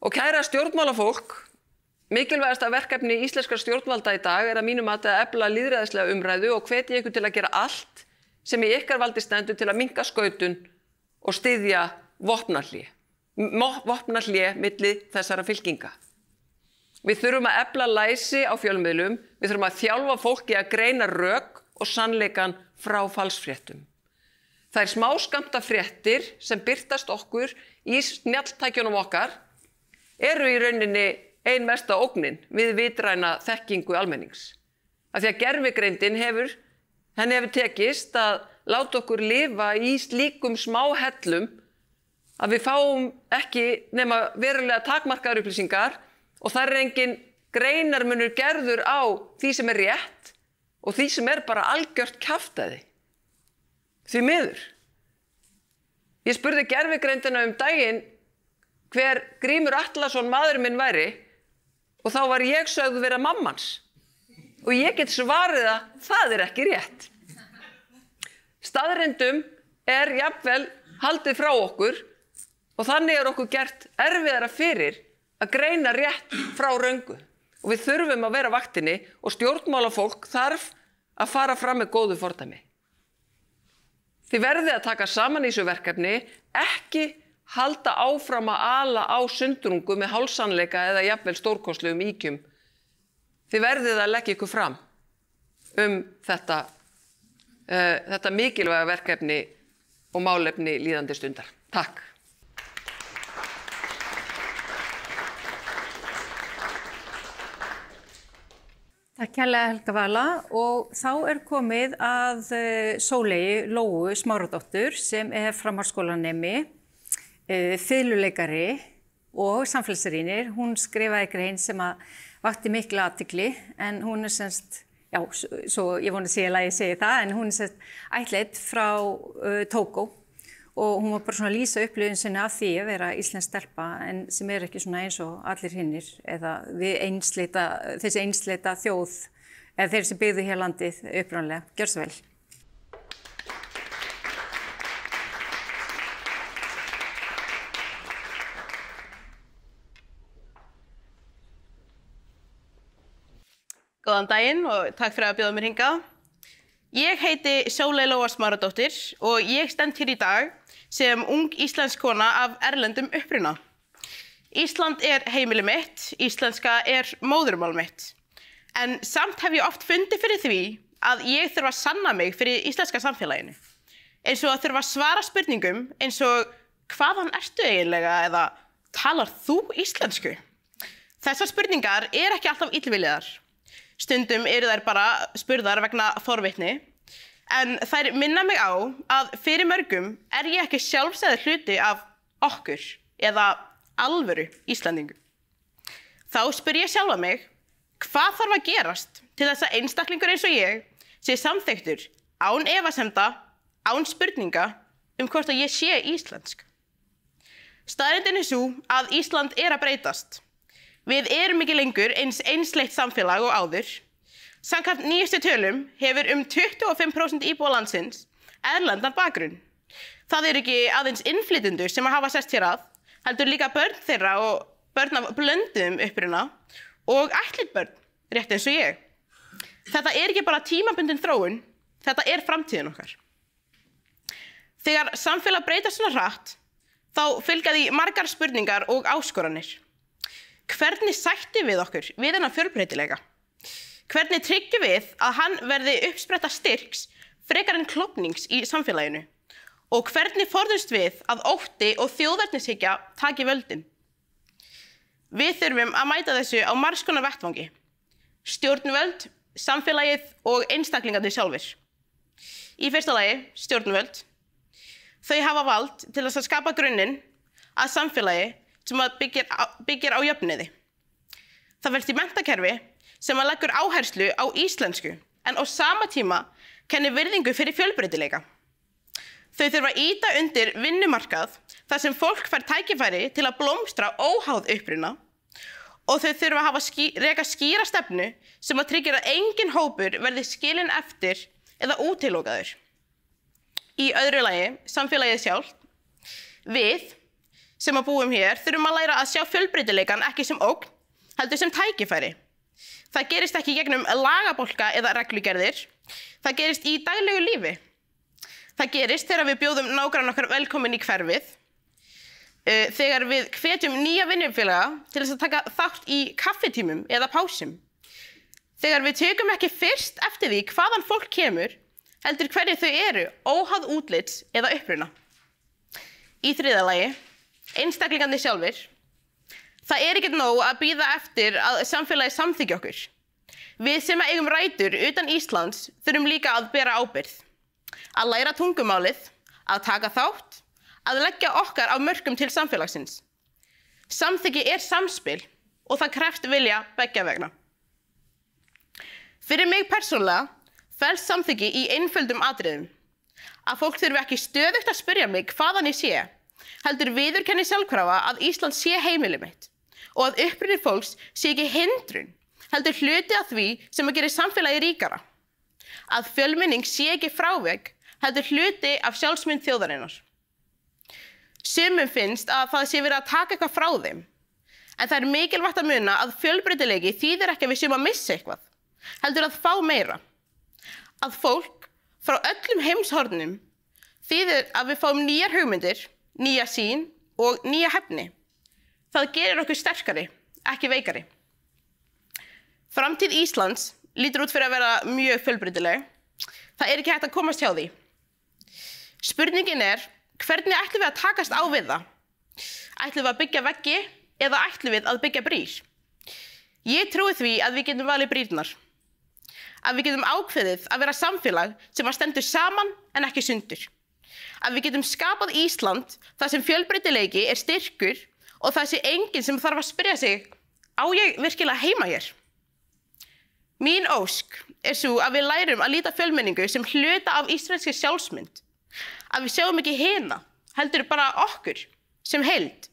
Og kæra stjórnmálafólk, mikilvægasta verkefni íslenskra stjórnvalda í dag að mínum mati að efla lýðræðislega umræðu og hvetja ykkur til að gera allt sem í ykkar valdi stendur til að minnka skautun og styðja vopnahlé milli þessara fylkinga. Við þurfum að efla læsi á fjölmiðlum, við þurfum að þjálfa fólki að greina rök og sannleikan frá falsfréttum. Þær smáskammta fréttir sem birtast okkur í snjalltækjunum okkar í rauninni ein mesta ógnin við vitræna þekkingu almennings. Af því að gervigreindin hefur tekist að láta okkur lifa í slíkum smáhellum að við fáum ekki nema verulega takmarkaðar upplýsingar og það engin greinarmunur gerður á því sem rétt og því sem bara algjört kjaftæði. Því miður. Ég spurði gervigreindina daginn hver Grímur Atlason maður minn væri og þá var ég sögð vera mammans. Og ég get svarið að það ekki rétt. Staðreyndum jafnvel haldið frá okkur og þannig okkur gert erfiðara fyrir að greina rétt frá röngu. Og við þurfum að vera á vaktinni og stjórnmálafólk þarf að fara fram með góðu fordæmi. Þið verðið að taka saman í þessu verkefni, ekki halda áfram að ala á sundrungu með hálfsannleika eða jafnvel stórkostlegum ýkjum. Þið verðið að leggja ykkur fram þetta mikilvæga verkefni og málefni líðandi stundar. Takk. Takk kærlega Helga Vala og þá komið að Sóleyju Lóu Smáradóttur sem framhaldsskólanemi, fiðluleikari og samfélagsrýnir. Hún skrifaði grein sem að vakti mikla athygli en hún semst, já, svo ég vona að ég segi það, en hún semst ættleidd frá Tógó og hún var bara svona að lýsa upplifun sinni af því að vera íslensk stelpa en sem ekki svona eins og allir hinnir eða þessi einsleita þjóð eða þeir sem byggðu hér landið upprunalega. Gjörðu svo vel. Góðan daginn og takk fyrir að bjóða mér hingað. Ég heiti Sóley Lóa Smáradóttir og ég stend hér í dag sem ung íslensk kona af erlendum uppruna. Ísland heimili mitt, íslenska móðurmál mitt. En samt hef ég oft fundið fyrir því að ég þurfa að sanna mig fyrir íslenska samfélaginu. Eins og að þurfa að svara spurningum eins og hvaðan ertu eiginlega eða talar þú íslensku? Þessar spurningar ekki alltaf illviljaðar. Stundum þær bara spurðar vegna forvitni. En þær minna mig á að fyrir mörgum ég ekki sjálfsagður hluti af okkur eða alvöru Íslendingu. Þá spyr ég sjálfa mig, hvað þarf að gerast til þess að einstaklingur eins og ég sé samþyktur án efasemda, án spurninga hvort að ég sé íslensk. Staðreyndin sú að Ísland að breytast. Við ekki lengur eins einsleitt samfélag og áður. Samkvæmt nýjustu tölum hefur 25% íbúa landsins erlendan bakgrunn. Það ekki aðeins innflytjendur sem hafa sest hér að, heldur líka börn þeirra og börn af blönduðum uppruna og ættleidd börn, rétt eins og ég. Þetta ekki bara tímabundin þróun, þetta framtíðin okkar. Þegar samfélag breytast svona hratt, þá fylgja því margar spurningar og áskoranir. Hvernig sættum við okkur við þennan fjölbreytileika? Hvernig tryggjum við að hann verði uppspretta styrks frekar en klofnings í samfélaginu? Og hvernig forðumst við að ótti og þjóðernishyggja taki völdin? Við þurfum að mæta þessu á margs konar vettvangi. Stjórnvöld, samfélagið og einstaklingarnir sjálfir. Í fyrsta lagi, stjórnvöld. Þau hafa vald til þess að skapa grunninn að samfélagi sem byggir á jöfnuði. Það felst í menntakerfi sem leggur áherslu á íslensku en á sama tíma kennir virðingu fyrir fjölbreytileika. Þau þurfa að ýta undir vinnumarkað þar sem fólk fær tækifæri til að blómstra óháð uppruna og þau þurfa að reka skýra stefnu sem að tryggja að engin hópur verði skilinn eftir eða útilokaður. Í öðru lagi, samfélagið sjálft. Við sem að búum hér þurfum að læra að sjá fjölbreytileikann ekki sem ógn, heldur sem tækifæri. Það gerist ekki gegnum lagabálka eða reglugerðir. Það gerist í daglegu lífi. Það gerist þegar við bjóðum nágranna okkar velkomin í hverfið. Þegar við hvetjum nýja vinnufélaga til þess að taka þátt í kaffitímum eða pásum. Þegar við tökum ekki fyrst eftir því hvaðan fólk kemur, heldur hverju þau óháð útlits eða uppruna. Í þriðja lagi, einstaklingarnir sjálfir. Það ekki nóg að bíða eftir að samfélagið samþykki okkur. Við sem eigum rætur utan Íslands þurfum líka að bera ábyrgð. Að læra tungumálið, að taka þátt, að leggja okkar af mörkum til samfélagsins. Samþykki samspil og það krefst vilja beggja vegna. Fyrir mig persónulega felst samþykki í einföldum atriðum. Að fólk þurfi ekki stöðugt að spyrja mig hvaðan ég sé, heldur viðurkenni sjálfkrafa að Ísland sé heimili mitt og að uppruni fólks sé ekki hindrun, heldur hluti af því sem að gera samfélagið ríkara. Að fjölmenning sé ekki frávik, heldur hluti af sjálfsmynd þjóðarinnar. Sumum finnst að það sé verið að taka eitthvað frá þeim, en það mikilvægt að muna að fjölbreytileiki þýðir ekki að við séum að missa eitthvað, heldur að fá meira. að fólk frá öllum heimshornum þýðir að við fáum nýjar hugmyndir, nýja sýn og nýja hæfni. Það gerir okkur sterkari, ekki veikari. Framtíð Íslands lítur út fyrir að vera mjög fjölbreytileg. Það er ekki hægt að komast hjá því. Spurningin er, hvernig ætlum við að takast á við það? Ætlum við að byggja veggi eða ætlum við að byggja brýr? Ég trúi því að við getum valið brýrnar. Að við getum ákveðið að vera samfélag sem stendur saman en ekki sundur. Að við getum skapað Ísland þar sem fjölbreytileiki er styrkur og það sé enginn sem þarf að spyrja sig, á ég virkilega heima hér? Mín ósk er svo að við lærum að líta fjölmenningu sem hluta af íslenskri sjálfsmynd. Að við sjáum ekki hina, heldur bara okkur sem heild.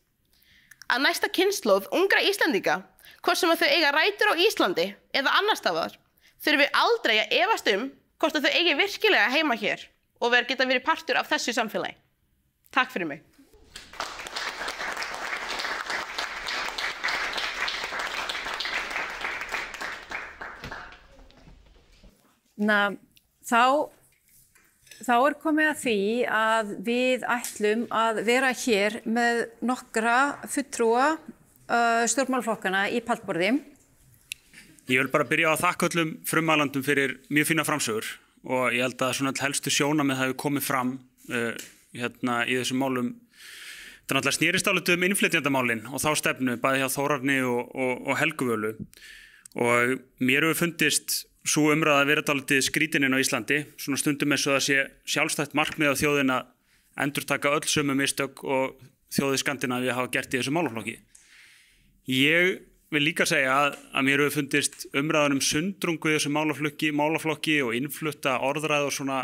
Að næsta kynslóð ungra Íslendinga, hvort sem þau eiga rætur á Íslandi eða annars staðar, þurfum við aldrei að efast hvort þau eigi virkilega heima hér og geta verið partur af þessu samfélagi. Takk fyrir mig. Þá er komið að því að við ætlum að vera hér með nokkra fulltrúa stjórnmálaflokkana í pallborði. Ég vil bara byrja á að þakka öllum frummælandum fyrir mjög fína framsögur og ég held að svona helstu sjónarmið hafi komið fram hérna í þessum málum. Það náttúrulega snerist álítið innflytjendamálin og þá stefnu bæði hjá Þórarni og Helgu Völu og mér hefur fundist sú umræða að vera dálítið skrítin inn á Íslandi, svona stundum eins og það sé sjálfstætt markmið á þjóðin að endurtaka öll sömu mistök og þjóðir Skandinavíu hafa gert í þessu málaflokki. Ég vil líka segja að mér hefur fundist umræðan sundrungu í þessu málaflokki og innflutta orðræð og svona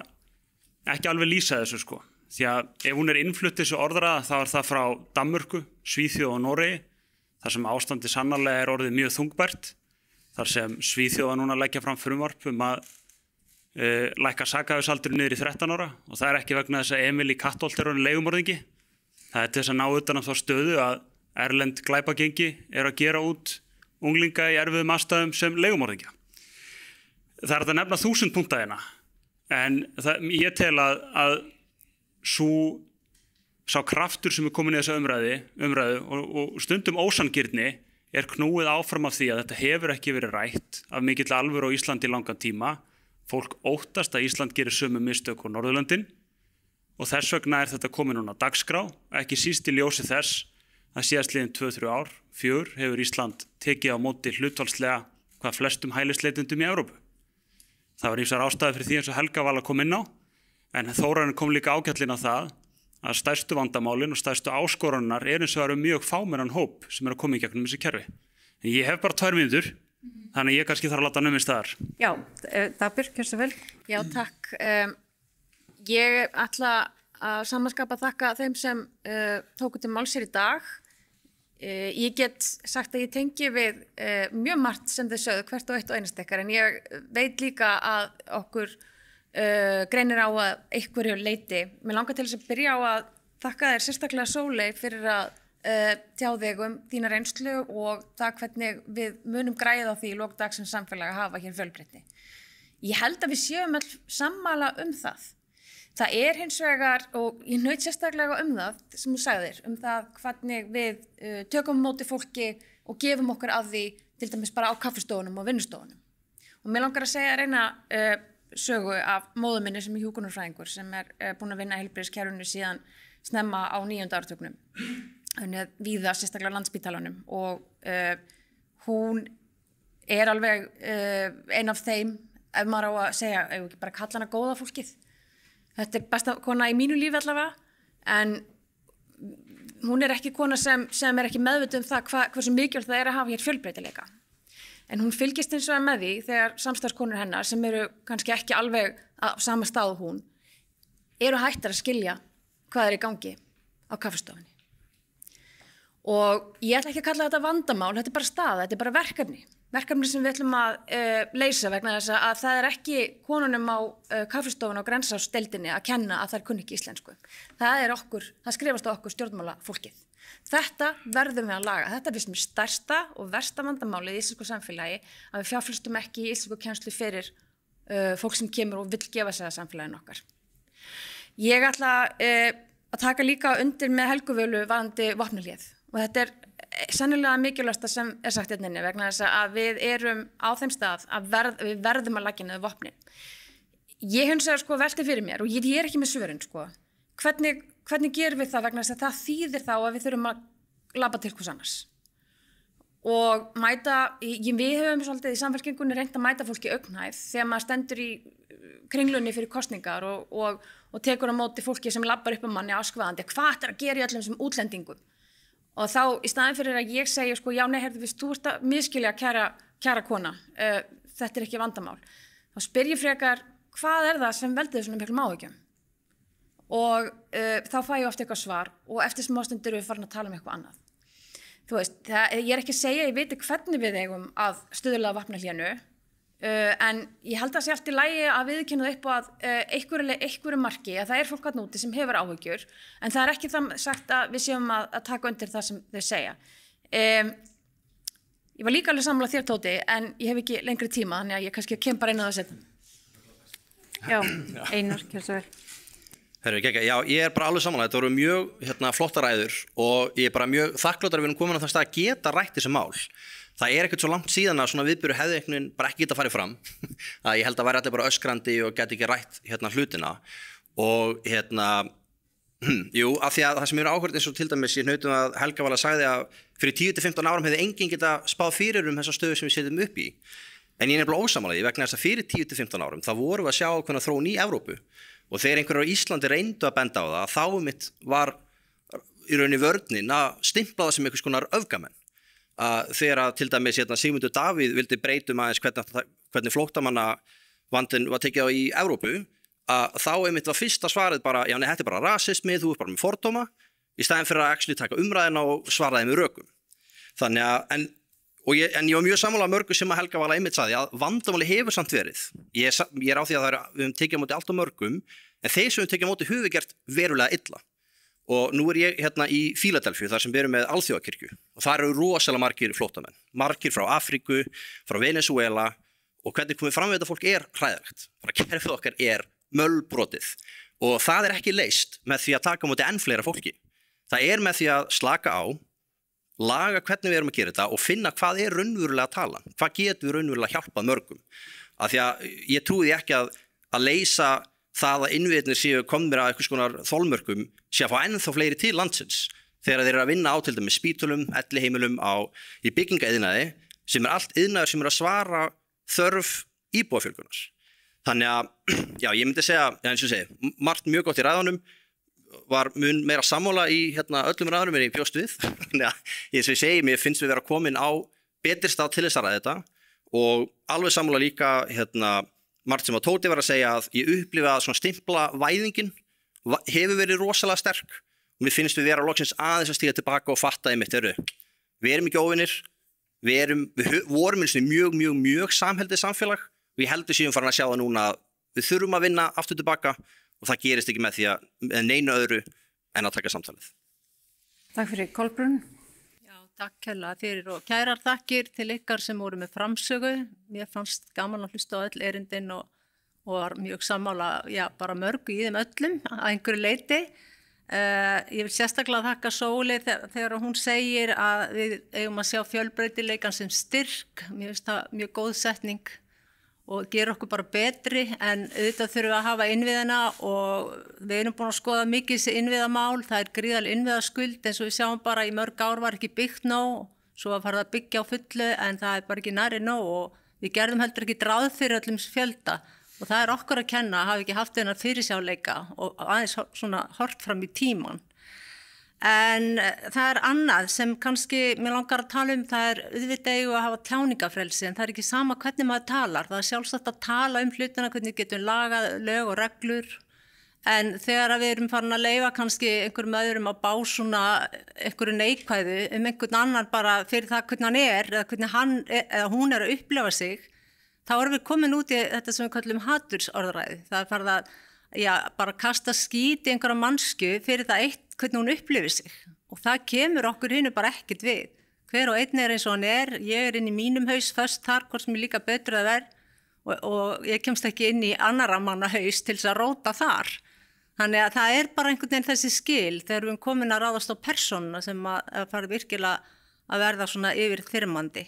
ekki alveg lýsa þessu sko. Því að ef hún er innflutt þessu orðræða þá er það frá Danmörku, Svíþjóð og Noregi, þar sem ástandi sannarlega er orðið mjög þungbært. Þar sem Svíþjóð núna leggja fram frumvarp að lækka sakhæfisaldurinn niður í 13 ára og það er ekki vegna þess að Emil í Kattholt er orðinn leigumorðingi. Það er til þess að ná utan af þá stöðu að erlend glæpagengi er að gera út unglinga í erfiðum aðstæðum sem leigumorðingja. Það er að nefna 1000 punkta hérna en ég tel að sá kraftur sem er komin í þessa umræðu og stundum ósangirni er knúið áfram af því að þetta hefur ekki verið rætt af mikill alvöru á Íslandi í langan tíma. Fólk óttast að Ísland gerir sömu mistök á Norðurlöndin og þess vegna er þetta komið núna á dagskrá, ekki síst í ljósi þess að síðastliðin 2-3 ár, 4 hefur Ísland tekið á móti hlutfallslega hvað flestum hælisleitendum í Evrópu. Það var ýmsar ástæður fyrir því eins og Helga var að koma inn á, en Þórarinn kom líka ágætlega á það að stærstu vandamálin og stærstu áskoranirnar er eins og það eru mjög fámennan hóp sem er að koma í gegnum þessi kerfi. En ég hef bara 2 mínútur, þannig ég kannski þarf að láta numið staðar. Já, Dagbjörg, gjörðu svo vel. Já, takk. Ég ætla að samanskapa þakka þeim sem tóku til máls hér í dag. Ég get sagt að ég tengi við mjög margt sem þau sögðu hvert og eitt og einast ykkar, en ég veit líka að okkur greinir á að einhverju leyti. Mér langar til þess að byrja á að þakka þér sérstaklega Sóley fyrir að tjá þig þína reynslu og það hvernig við munum græða á því í lok dagsins samfélag að hafa hér fjölbreytni. Ég held að við séum öll sammála það. Það er hins vegar, og ég naut sérstaklega það sem þú sagðir, það hvernig við tökum á móti fólki og gefum okkur að því til dæmis bara á kaffistofunum og vinnustofunum. Og mér langar að segja reyna sögu af móður minni sem er hjúkrunarfræðingur sem er búin að vinna í heilbrigðiskerfinu síðan snemma á 9. áratugnum. Hún er víða sérstaklega á Landspítalanum og hún er alveg ein af þeim, ef maður á að segja, ef ekki bara kalla hana góða fólkið. Þetta er besta kona í mínu lífi allavega, en hún er ekki kona sem er ekki meðvituð það hversu mikilvægt það er að hafa hér fjölbreytileika. En hún fylgist eins og með því þegar samstarfskonur hennar sem eru kannski ekki alveg á sama stað og hún eru hættar að skilja hvað er í gangi á kaffistofunni. Og ég ætla ekki að kalla þetta vandamál, þetta er bara staða, þetta er bara verkefni sem við ætlum að leysa vegna þess að það er ekki konunum á kaffistofun á Grensásdeildinni að kenna að þær kunni ekki íslensku. Það skrifast á okkur stjórnmálafólkið. Þetta verðum við að laga. Þetta er mér stærsta og versta vandamálið í íslensku samfélagi að við fjárfestum ekki í íslensku kennslu fyrir fólk sem kemur og vill gefa sig að samfélaginu okkar. Ég ætla að taka líka undir með Helgu Völu varðandi vopnahlið og þetta sennilega mikilvægasta sem sagt hérna inni vegna þess að við erum á þeim stað að við verðum að leggja niður vopnin. Ég hins vegar velti fyrir mér og ég ekki með svörin hvernig gerum við það vegna þess að það þýðir þá að við þurfum að labba til hvers annars og mæta, við höfum svolítið í Samfylkingunni reynt að mæta fólki augnhæð þegar maður stendur í kringlunni fyrir kosningar og tekur á móti fólki sem labbar upp manni áskvaðandi, hvað að gera í öllum sem útlendingum og þá í staðin fyrir að ég segi já nei, þú ert að miskilja kæra kona, þetta ekki vandamál, þá spyr ég frekar hvað það sem veldur svona miklum áhyggjum og þá fæ ég oft eitthvað svar og eftir smástundir við farin að tala eitthvað annað. Þú veist, ég ekki að segja, ég veit hvernig við eigum að stuðla vopnahlénu en ég held að sé allt í lagi að viðurkenna upp á að einhverju marki að það fólk þarna úti sem hefur áhyggjur en það ekki það sagt að við séum að taka undir það sem þau segja. Ég var líka alveg sammála þér Tóti en ég hef ekki lengri tíma þannig að ég kannski kem bara inn á það setna. Já, Einar, kjör svo vel. Já, ég bara alveg samanlega, þetta voru mjög flotta ræður og ég bara mjög þakkláttur að við erum komin á þann stað að geta rætt þessi mál. Það ekkert svo langt síðan að svona viðburður hefði einhvern veginn bara ekki geta farið fram. Að ég held að væri allir bara öskrandi og geti ekki rætt hlutina. Og jú, af því að það sem eru áhverjum eins og til dæmis ég hnautum að Helga Vala sagði að fyrir 10-15 árum hefði enginn geta spáð fyrir þessa stöðu sem við setjum upp í. En ég nefnilega ósammála því vegna þess að fyrir 10-15 árum þá vorum við að sjá ákveðna þróun í Evrópu. Og þegar einhverjar á Íslandi reyndu að benda á það, þá mitt var í rauninni vörnin að stimpla það sem einhvers konar öfgamenn. Þegar að til dæmis Sigmundur Davíð vildi breytum aðeins hvernig flóttamannavandinn var tekið á í Evrópu, þá einmitt var fyrsta svarið bara, já nei, þetta bara rasismi, þú bara með fordóma, í staðinn fyrir að actually taka umræðina og svara þeim með rökum. Þannig að, en ég var mjög sammála mörgu sem að Helga Vala einmitt sagði að vandamáli hefur samt verið. Ég á því að við höfum tekið á móti allt á mörgum, en þeir sem við tekið á móti höfum gert verulega illa. Og nú ég í Fíladelfíu þar sem við erum með alþjóðakirkju og þar eru rosalega margir flóttamenn. Margir frá Afríku, frá Venezuela og hvernig komið fram við þetta fólk hræðilegt. Bara kerfið okkar mölbrotið og það ekki leyst með því að taka á móti enn fleira fólki. Það með því að slaka á, laga hvernig við erum að gera þetta og finna hvað raunverulega talan, hvað getum við raunverulega hjálpað mörgum. Af því að ég trúi ekki að leysa það að innviðirnir séu komnir að einhvers konar þolmörkum sé að fá ennþá fleiri til landsins þegar þeir eru að vinna á til dæmis spítölum, elliheimilum í byggingaiðnaði sem allt iðnaður sem að svara þörf íbúafjölgunar. Þannig að, já, ég myndi segja, eins og segi, margt mjög gott í ræðunum, var mun meira sammála í öllum ræðunum en ég bjóst við. Þannig að, eins og ég segi, mér finnst við vera komin á betri stað til þess að ræða þetta og alveg sammála líka, margt sem að Tóti var að segja að ég upplifa að svona stimpla væðingin hefur verið rosalega sterk og mér finnst við vera loksins aðeins að stíga tilbaka og fatta einmitt við erum ekki óvinir, við vorum mjög samheldið samfélag og ég heldur síðan farin að sjá það núna að við þurfum að vinna aftur tilbaka og það gerist ekki með því að neinu öðru en að taka samtalið. Takk fyrir. Kolbrún. Takk kærlega fyrir og kærar þakkir til ykkar sem voru með framsögu. Mér fannst gaman að hlusta á öll erindin og var mjög sammála, bara mörgu í þeim öllum að einhverju leyti. Ég vil sérstaklega þakka Sóli þegar hún segir að við eigum að sjá fjölbreytileikan sem styrk. Mér finnst það mjög góð setning og gera okkur bara betri en auðvitað þurfum við að hafa innviðina og við erum búin að skoða mikið þessi innviðamál, það gríðarleg innviðaskuld eins og við sjáum bara í mörg ár var ekki byggt nóg, svo var farið að byggja á fullu en það bara ekki nærri nóg og við gerðum heldur ekki ráð fyrir öllum fjölda og það okkur að kenna að hafa ekki haft þennan fyrirsjáleika og aðeins svona hort fram í tíman. En það annað sem kannski mér langar að tala það auðvitað eigum að hafa tjáningafrelsi en það ekki sama hvernig maður talar. Það sjálfsagt að tala hlutina, hvernig getum lagað lög og reglur en þegar við erum farin að leyfa kannski einhverjum öðrum að bá svona einhverju neikvæðu einhvern annan bara fyrir það hvernig hann eða hvernig hann eða hún að upplifa sig, þá erum við komin út í þetta sem við kallum hatursorðræði. Það farið að bara kasta skít í einhverja mannsku fyrir það eitt hvernig hún upplifir sig og það kemur okkur hinu bara ekkert við. Hver og einn eins og hann ég inn í mínum haus först þar hvort sem líka betur að verð og ég kemst ekki inn í annarra manna haus til þess að róta þar. Þannig að það bara einhvern veginn þessi skil þegar við erum komin að ráðast á persónuna sem að fara virkilega að verða svona yfir þyrmandi.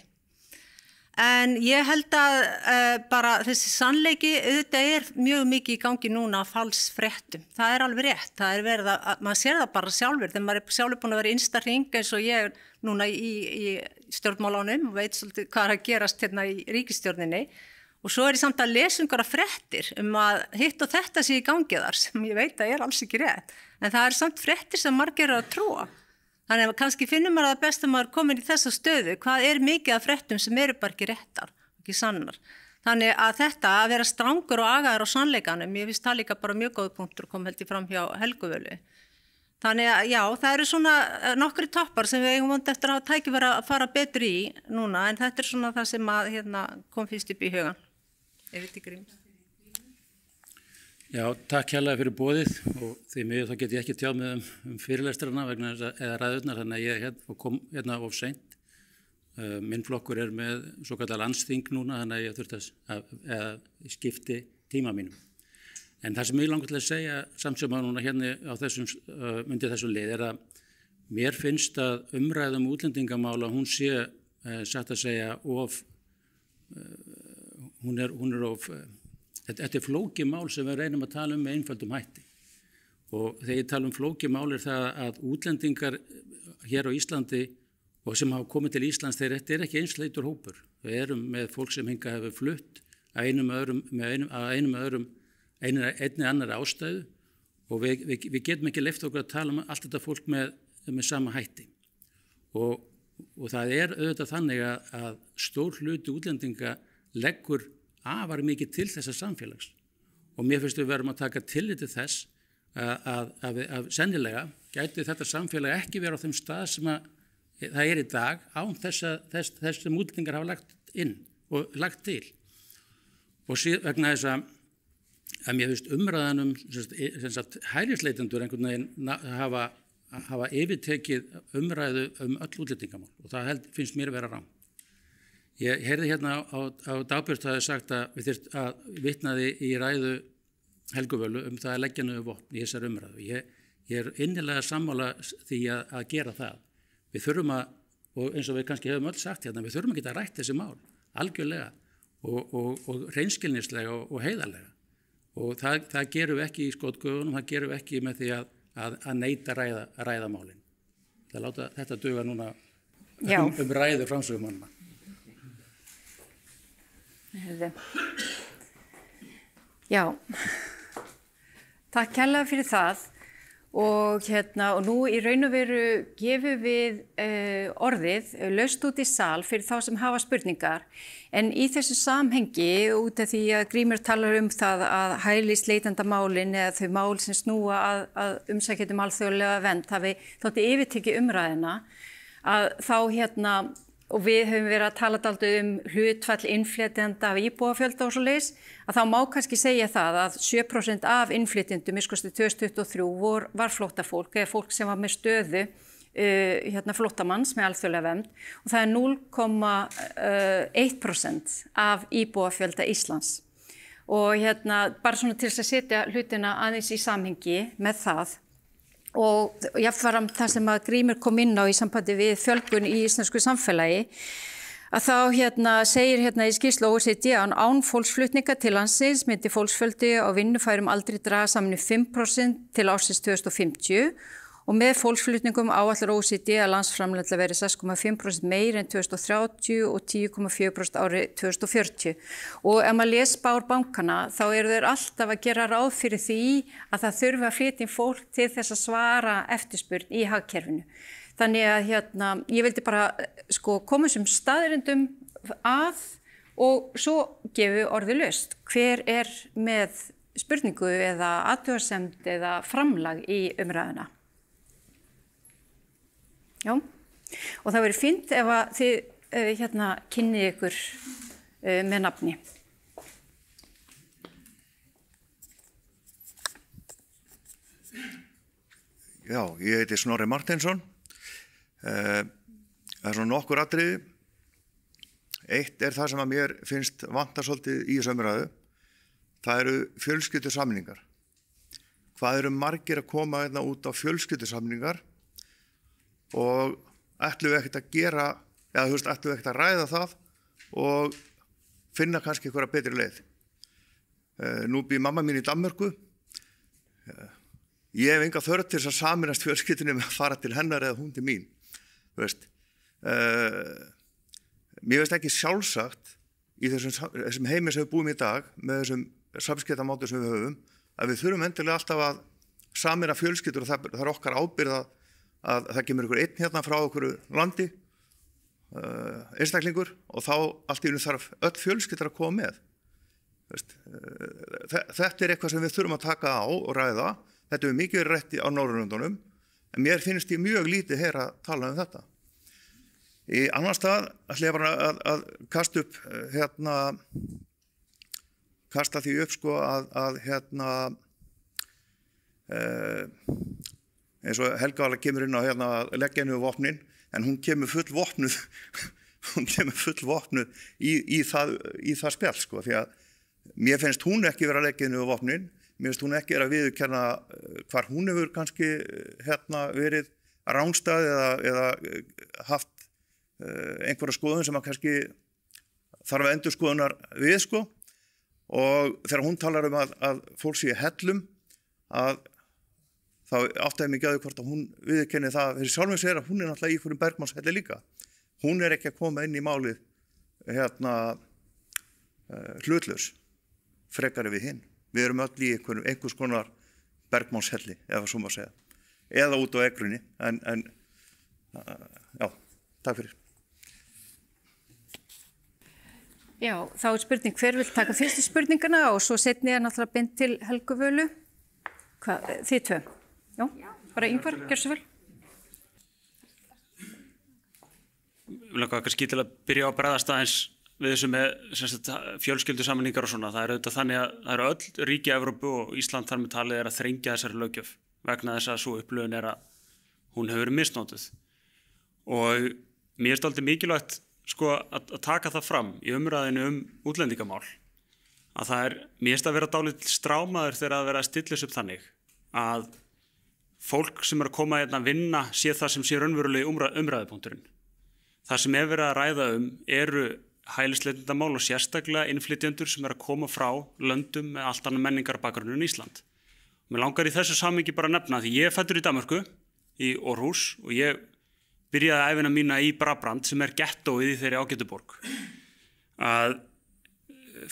En ég held að bara þessi sannleiki, auðvitað mjög mikið í gangi núna á falsfréttum. Það alveg rétt, það verið að, maður sér það bara sjálfur, þegar maður sjálfur búin að vera í innsta hring eins og ég núna í stjórnmálunum og veit svolítið hvað að gerast hérna í ríkisstjórninni. Og svo ég samt að lesa einhverja fréttir að hitt og þetta sé í gangi þar sem ég veit að alls ekki rétt. En það samt fréttir sem margir eru að trúa. Þannig að kannski finnum maður það best að maður komin í þessa stöðu, hvað mikið af fréttum sem eru bara ekki réttar, ekki sannar. Þannig að þetta að vera strangur og agaður á sannleikanum, ég finnst það líka bara mjög góð punktur kom held ég fram hjá Helguvölu. Þannig að já, það eru svona nokkri toppar sem við eigum eftir að tækifæri að fara betur í núna, en þetta svona það sem kom fyrst upp í hugan. Ég veit ekki rýmst. Já, takk hérlega fyrir boðið og því miður þá get ég ekki tjáð með fyrirlestrarna vegna eða ræðurnar, þannig að ég kom hérna of seint. Minn flokkur með svo kallar landsþing núna, þannig að ég þurfti að skipti tíma mínum. En það sem ég langar til að segja samsöma núna hérna á þessum lið að mér finnst að umræðum útlendingamála hún sé, satt að segja, hún er of... Þetta flókið mál sem við reynum að tala með einföldum hætti og þegar ég tala flókið mál það að útlendingar hér á Íslandi og sem hafa komið til Íslands þetta ekki einsleitur hópur. Við erum með fólk sem hingað hefur flutt einni annarri ástæðu og við getum ekki leyft okkur að tala allt þetta fólk með sama hætti og það auðvitað þannig að stór hluti útlendinga leggur afar mikið til þessa samfélags og mér finnst við verðum að taka tillit til þess að sennilega gæti þetta samfélag ekki vera á þeim stað sem það í dag án þess sem útlendingar hafa lagt inn og lagt til og vegna þess að mér finnst umræðanum hælisleitendur einhvern veginn hafa yfirtekið umræðu öll útlendingamál og það finnst mér vera rangt. Ég heyrði hérna á Dagbjört það sagt að við þyrftum að vitnaði í ræðu Helguvölu það að leggja niður vopn í þessar umræðu. Ég innilega sammála því að gera það. Við þurfum og eins og við kannski hefum öll sagt hérna, við þurfum að geta rætt þessi mál, algjörlega og hreinskilnislega og heiðarlega. Og það gerum við ekki í skotgröfunum, það gerum við ekki með því að neita að ræða málin. Það láta þetta duga núna ræðu framsögumannanna. Já, takk kærlega fyrir það og nú í raun og veru gefum við orðið laust út í sal fyrir þá sem hafa spurningar en í þessu samhengi út af því að Grímur talar það að hælisleitendamálin eða þau mál sem snúa að umsækjendum alþjóðlega vernd hafi þótti yfirtekið umræðina að þá og við höfum verið að tala dálítið hlutfall innflytjenda af íbúafjölda og svoleiðis, að þá má kannski segja það að 7% af innflytjendum í 2023 var flóttafólk eða fólk sem var með stöðu flóttamanns með alþjóðlega vernd og það er 0,1% af íbúafjölda Íslands. Og bara svona til þess að setja hlutina aðeins í samhengi með það. Og jafnframt það sem að Grímur kom inn á í sambandi við fjölgun í íslensku samfélagi að þá segir í skýrslu OECD að án fólksflutninga til landsins myndi fólksfjöldi á vinnufærum aldrei draga saman 5% til ársins 2050 og með fólksflutningum áætlar OECD að landsframleiðsla verði 6,5% meir en 2030 og 10,4% árið 2040. Og ef maður les spár bankana þá eru þeir alltaf að gera ráð fyrir því að það þurfi að flytja inn fólk til þess að svara eftirspurn í hagkerfinu. Þannig að ég vildi bara koma þessum staðreyndum að og svo gefi orðið laust. Hver með spurningu eða athugasemd eða framlag í umræðuna? Já, og það verður fínt ef að þið kynnið ykkur með nafni. Já, ég heiti Snorri Marteinsson. Það svona nokkur atriði. Eitt það sem að mér finnst vantar svolítið í þessu umræðu. Það eru fjölskyldusameiningar. Hvað eru margir að koma hérna út á fjölskyldusameiningar og ætlum við ekkert að gera, eða þú veist, ætlum við ekkert að ræða það og finna kannski einhverja betri leið. Nú býr mamma mín í Danmörku. Ég hef enga þörf til þess að sameinast fjölskyldunni með að fara til hennar eða hún til mín. Þú veist. Mér finnst ekki sjálfsagt í þessum heimi sem við búum í dag með þessum samskiptamátum sem við höfum að við þurfum endilega alltaf að sameina fjölskyldur og það er okkar ábyrgð að það kemur einhver einn hérna frá okkur landi, einstaklingur og þá allt í einu þarf öll fjölskyldur að koma með. Þetta er eitthvað sem við þurfum að taka á og ræða. Þetta er mikið rætt á Norðurlöndunum en mér finnst ég mjög lítið heyra að tala um þetta. Í annan stað ætla ég bara að kasta upp kasta því upp sko að eins og Helga Vala kemur inn á að leggja henni við vopnin en hún kemur full vopnuð í það spjall sko því að mér finnst hún ekki vera að leggja henni við vopnin, mér finnst hún ekki vera að viðurkenna hvar hún hefur kannski verið rangstæð eða haft einhverja skoðun sem að kannski þarf að endurskoðunar við sko. Og þegar hún talar um að fólk sé hellum að þá áttaði mig ekki á því hvort að hún viðurkenni það fyrir sjálfum sér að hún er náttúrulega í einhverjum bergmannshelli líka. Hún er ekki að koma inn í málið hlutlaus frekari við hinn. Við erum öll í einhvers konar bergmannshelli eða svo maður segja. Eða út á ekrunni en já, takk fyrir. Já, þá er spurning hver vil taka fyrstu spurninguna og svo seinni náttúrulega beint til Helgu Völu. Þið tvö? Já, bara Ingvar, gjör svo vel. Ég vil kannski til að byrja á að bregðast aðeins við þessu með fjölskyldusameiningar og svona. Það er auðvitað þannig að það eru öll ríki Evrópu og Ísland þar með talið að þrengja þessari löggjöf vegna þess að svo upplöfun að hún hefur verið misnotuð. Og mér er dálítið mikilvægt sko að taka það fram í umræðinu útlendingamál að það er mér finnst að vera dálítið strámaður þegar að vera að stilla þessu upp þannig að fólk sem er að koma hérna að vinna sé það sem sé raunverulegi umræðupunkturinn. Það sem verið að ræða eru hælisleitendamál og sérstaklega innflytjendur sem er að koma frá löndum með allt annar menningarbakgrunn en Ísland. Mér langar í þessu samhengi bara að nefna því ég er fæddur í Danmörku í Aarhus og ég byrjaði ævina mína í Brabrand sem er gettóið í þeirri ágætu borg. Að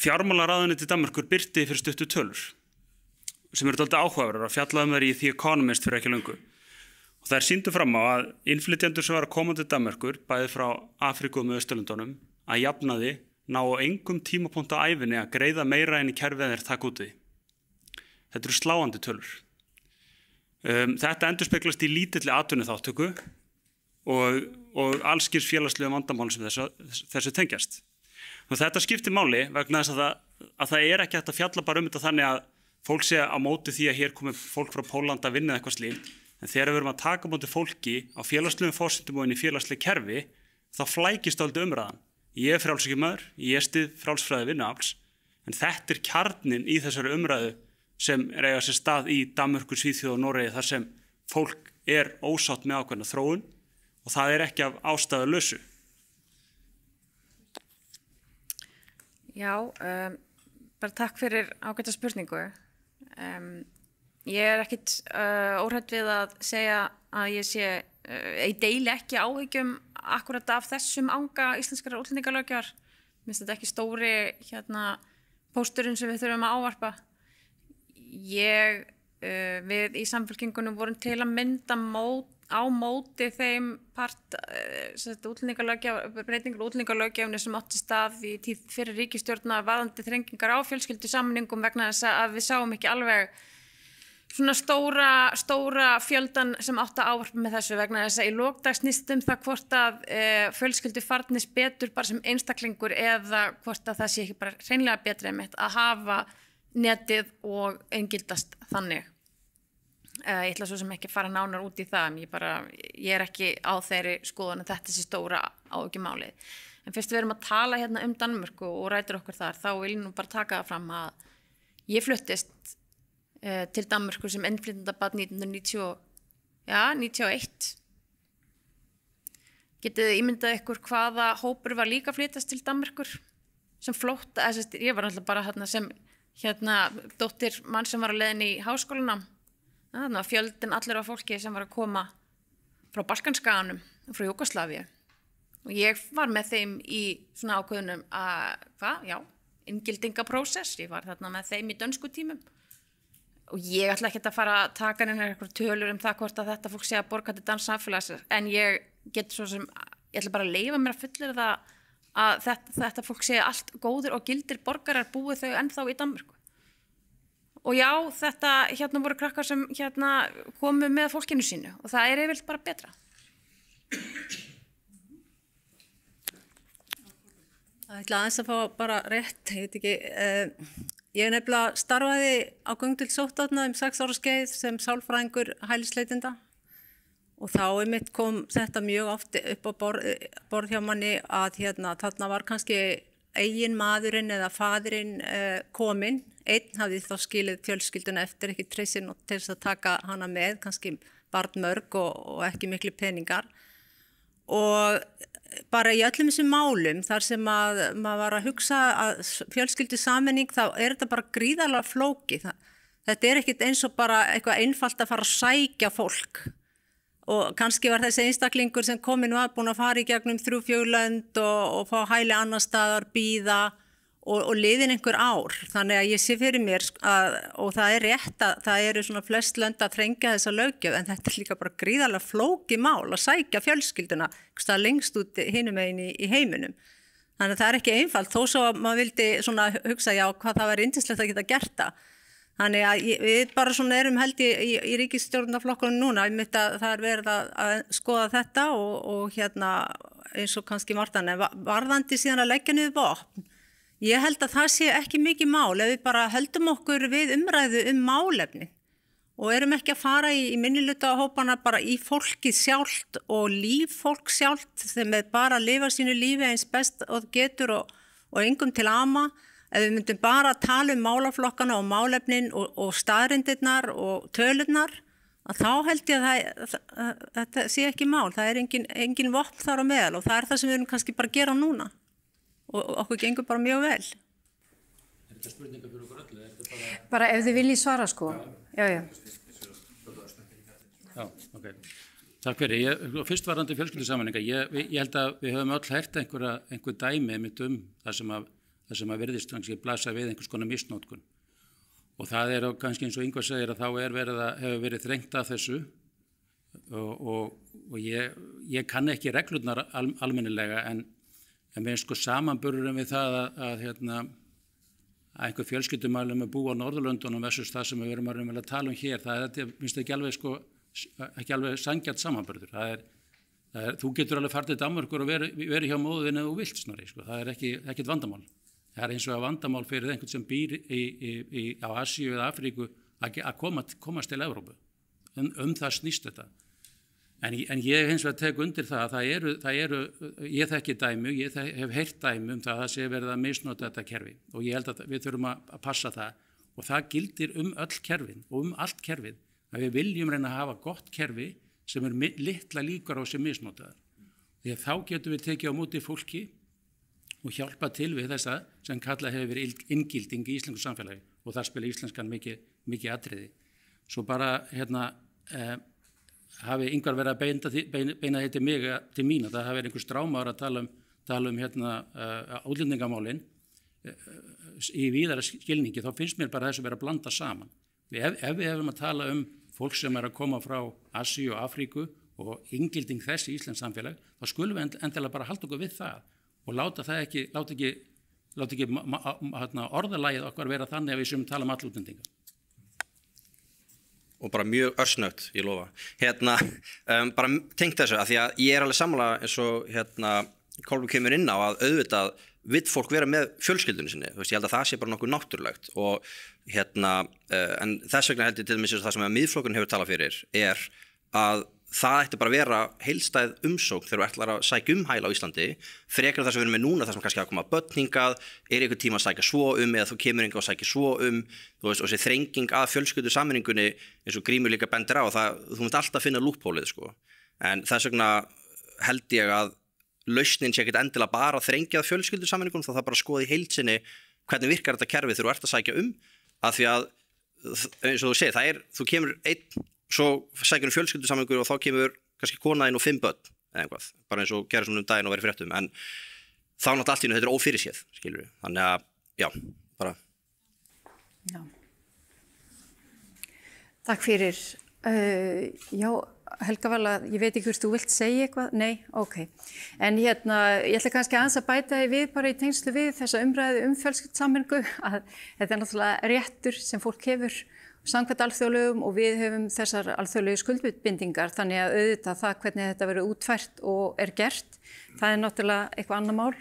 fjármálaráðuneytið Danmerkur birti fyrir stuttu tölur sem eru dálítið áhugaverðar að fjalla þær í The Economist fyrir ekki löngu. Og þær sýndu fram á að innflytjendur sem var að koma til Danmerkur, bæði frá Afríku og Miðausturlöndunum, að jafnaði ná á engum tímapunkt á ævinni að greiða meira en í kerfið en þeir taka út við. Þetta eru sláandi tölur. Þetta endurspeglast í lítilli atvinnuþátttöku og allskyns félagslegum vandamálum sem þessu tengjast. Og þetta skiptir máli vegna þess að það er ekki hægt að fjalla bara þetta þannig að fólk sé á móti því að hér komi fólk frá Pólland að vinna eitthvað slíkt, en þegar við erum að taka á móti fólki á félagslegum forsendum og inn í félagsleg kerfi, þá flækist dálítið umræðan. Ég er frjálshyggjumaður, ég styð frjálsfræði vinnuafls, en þetta er kjarninn í þessari umræðu sem eiga sér stað í Danmörku, Svíþjóð og Noregi þar sem fólk er ósátt með ákveðna þróun og það er ekki af ástæðulausu. Já, bara takk fyrir ágæta spurningu. Ég er ekkit óhrædd við að segja að ég deili ekki áhyggjum akkurat af þessum anga íslenskrar útlendingalöggjafar. Mér finnst þetta ekki stóri pósturinn sem við þurfum að ávarpa. Við í Samfylkingunum vorum til að mynda á móti þeim breytingar útlendingalöggjafinni sem átti stað í tíð fyrir ríkisstjórna varðandi þrengingar á fjölskyldusameiningum vegna þess að við sáum ekki alveg svona stóra fjöldan sem átti að ávarpa með þessu vegna þess að í lokdag snýst það hvort að fjölskyldu farnist betur bara sem einstaklingur eða hvort að það sé ekki bara hreinlega betra einmitt að hafa netið og inngildast þannig. Ég ætla svo sem ekki að fara nánar út í það, ég er ekki á þeirri skoðun að þetta sé stóra áhyggjumálið. En fyrst við erum að tala hérna Danmörku og rætur okkar þar, þá vil ég nú bara taka það fram að ég fluttist til Danmörku sem innflytjendabarn 1991. Getið þið ímyndað ykkur hvaða hópur var líka að flytjast til Danmerkur sem flótta, ég var alltaf bara sem dóttir mann sem var að leiðin í háskólanám. Þannig að fjöldin allir af fólki sem var að koma frá Balkanskaganum, frá Júgoslavíu. Og ég var með þeim í svona ákveðunum inngildingaprósess, ég var þarna með þeim í dönsku tímum. Og ég ætla ekki að fara að taka einhverjar tölur það hvort að þetta fólk sé að borga til dansks samfélags, en ég get svo sem, ég ætla bara að leyfa mér að fullyrða að þetta fólk sé allt góðir og gildir borgarar búið þau ennþá í Danmörku. Og já, þetta voru krakkar sem komu með fólkinu sínu og það yfirleitt bara betra. Það ætla aðeins að fá bara rétt, ég veit ekki, ég nefnilega starfaði á göngdeild sóttvarna 6 ára skeið sem sálfræðingur hælisleitenda og þá einmitt kom þetta mjög oft upp á borð hjá manni að þarna var kannski eigin maðurinn eða faðirinn kominn, einn hafði þá skilið fjölskylduna eftir, ekki treysin til þess að taka hana með, kannski barnmörg og ekki miklu peningar. Og bara í öllum þessum málum þar sem maður var að hugsa að fjölskyldusameining, þá þetta bara gríðarlega flókið. Þetta ekkert eins og bara eitthvað einfalt að fara að sækja fólk. Og kannski var þessi einstaklingur sem kominn var búinn að fara í gegnum 3-4 lönd og fá hæli annar staðar, bíða og liðin einhver ár. Þannig að ég sé fyrir mér og það rétt að það eru svona flest lönd að þrengja þessa löggjöf, en þetta líka bara gríðarlega flókið mál að sækja fjölskylduna lengst út hinum megin í heiminum. Þannig að það ekki einfalt, þó svo að maður vildi svona hugsa hvað það var yndislegt að geta gert það. Þannig að við bara svona erum held í ríkisstjórnarflokkunum núna, það verið að skoða þetta og eins og kannski Martan, varðandi síðan að leggja niður vopn. Ég held að það sé ekki mikið mál ef við bara höldum okkur við umræðu málefni og erum ekki að fara í minnihlutahópana bara í fólkið sjálft og líf fólk sjálft sem bara að lifa sínu lífi eins best og getur og engum til ama. Ef við myndum bara tala málaflokkana og málefnin og staðreyndirnar og tölurnar, að þá held ég að þetta sé ekki mál. Það engin vopn þar á meðal og það það sem við erum kannski bara að gera núna. Og okkur gengur bara mjög vel. Þetta spurningar fyrir okkur öllu? Bara ef þið viljið svara sko. Já. Já, ok. Takk fyrir. Fyrst varðandi fjölskyldusameiningar. Ég held að við höfum öll heyrt einhver dæmi það sem að virðist kannski blasa við einhvers konar misnotkun. Og það kannski eins og Ingvar segir að þá hefur verið þrengt að þessu og ég kann ekki reglurnar almennilega en við samanburðurum við það að einhver fjölskyldumælum búa á Norðurlöndunum versus það sem við erum að tala hér, það finnst ekki alveg sanngjarnt samanburður. Þú getur alveg farið til Danmerkur og verið hjá móðuðinni og vilt Snorri, það ekkert vandamál. Það eins og vandamál fyrir einhvern sem býr á Asíu eða Afríku að komast til Evrópu. Það snýst þetta. En ég hins vegar tek undir það að ég þekki dæmi, ég hef heyrt dæmi það að það sé verið að misnota þetta kerfi og ég held að við þurfum að passa það og það gildir öll kerfin og allt kerfið að við viljum reyna að hafa gott kerfi sem litla líkur á sem misnotaðar. Því að þá getum við tekið á móti fólki og hjálpa til við þessa sem kallað hefur verið inngilding í íslensku samfélagi og þar spila íslenskan mikið atriði. Svo bara hafi Ingvar verið að beina þetta til mín að það hafi verið einhver strámaður að tala um útlendingamálin í víðara skilningi, þá finnst mér bara þessu verið að blanda saman. Ef við hefum að tala fólk sem að koma frá Asíu og Afríku og inngilding þess í íslenskt samfélag, þá skulum við endilega bara halda okkur við það og láta ekki orðalagið okkar vera þannig að við sem tala allútlendinga. Og bara mjög örsnögt, ég lofa. Bara tengt þessu, að því að ég alveg sammála eins og Kolbrún kemur inn á að auðvitað vill fólk vera með fjölskyldunni sinni. Ég held að það sé bara nokkuð náttúrulegt og en þess vegna held ég til dæmis það sem að miðflokkurinn hefur talað fyrir að það ætti bara að vera heildstæð umsókn þegar þú ætlar að sækja hæli á Íslandi, frekar þess að við erum með núna þar sem kannski að koma börn hingað, einhver tíma að sækja svo eða þú kemur hingað og sækja svo þú veist, og þessi þrenging að fjölskyldusameiningunni eins og Grímur líka bendir á, þú munt alltaf finna lúphólið, sko. En þess vegna held ég að lausnin sé ekkert endilega bara að þrengja fjölskyldusameiningunum, þá það bara að skoða í heild sinni hvernig virkar þetta kerfi þegar þú ert að sækja af því að, eins og þú segir, þú kemur einn, svo sækjum fjölskyldusameiningu og þá kemur kannski konaðinn og 5 börn eða einhvað, bara eins og gerist svona daginn og verið fréttum, en þá náttúrulega allt í einu þetta ófyrirséð, skilur við, þannig að, já, bara. Já. Takk fyrir. Já, Helga Vala, ég veit ekki hvort þú vilt segja eitthvað, nei, ok. En ég ætla kannski aðeins að bæta þig við bara í tengslu við þessa umræðu fjölskyldusameiningu, að þetta náttúrulega réttur sem fólk hefur samkvæmt alþjóðlögum og við höfum þessar alþjóðlegu skuldbindingar, þannig að auðvitað það hvernig þetta verður útfært og gert, það náttúrulega eitthvað annað mál.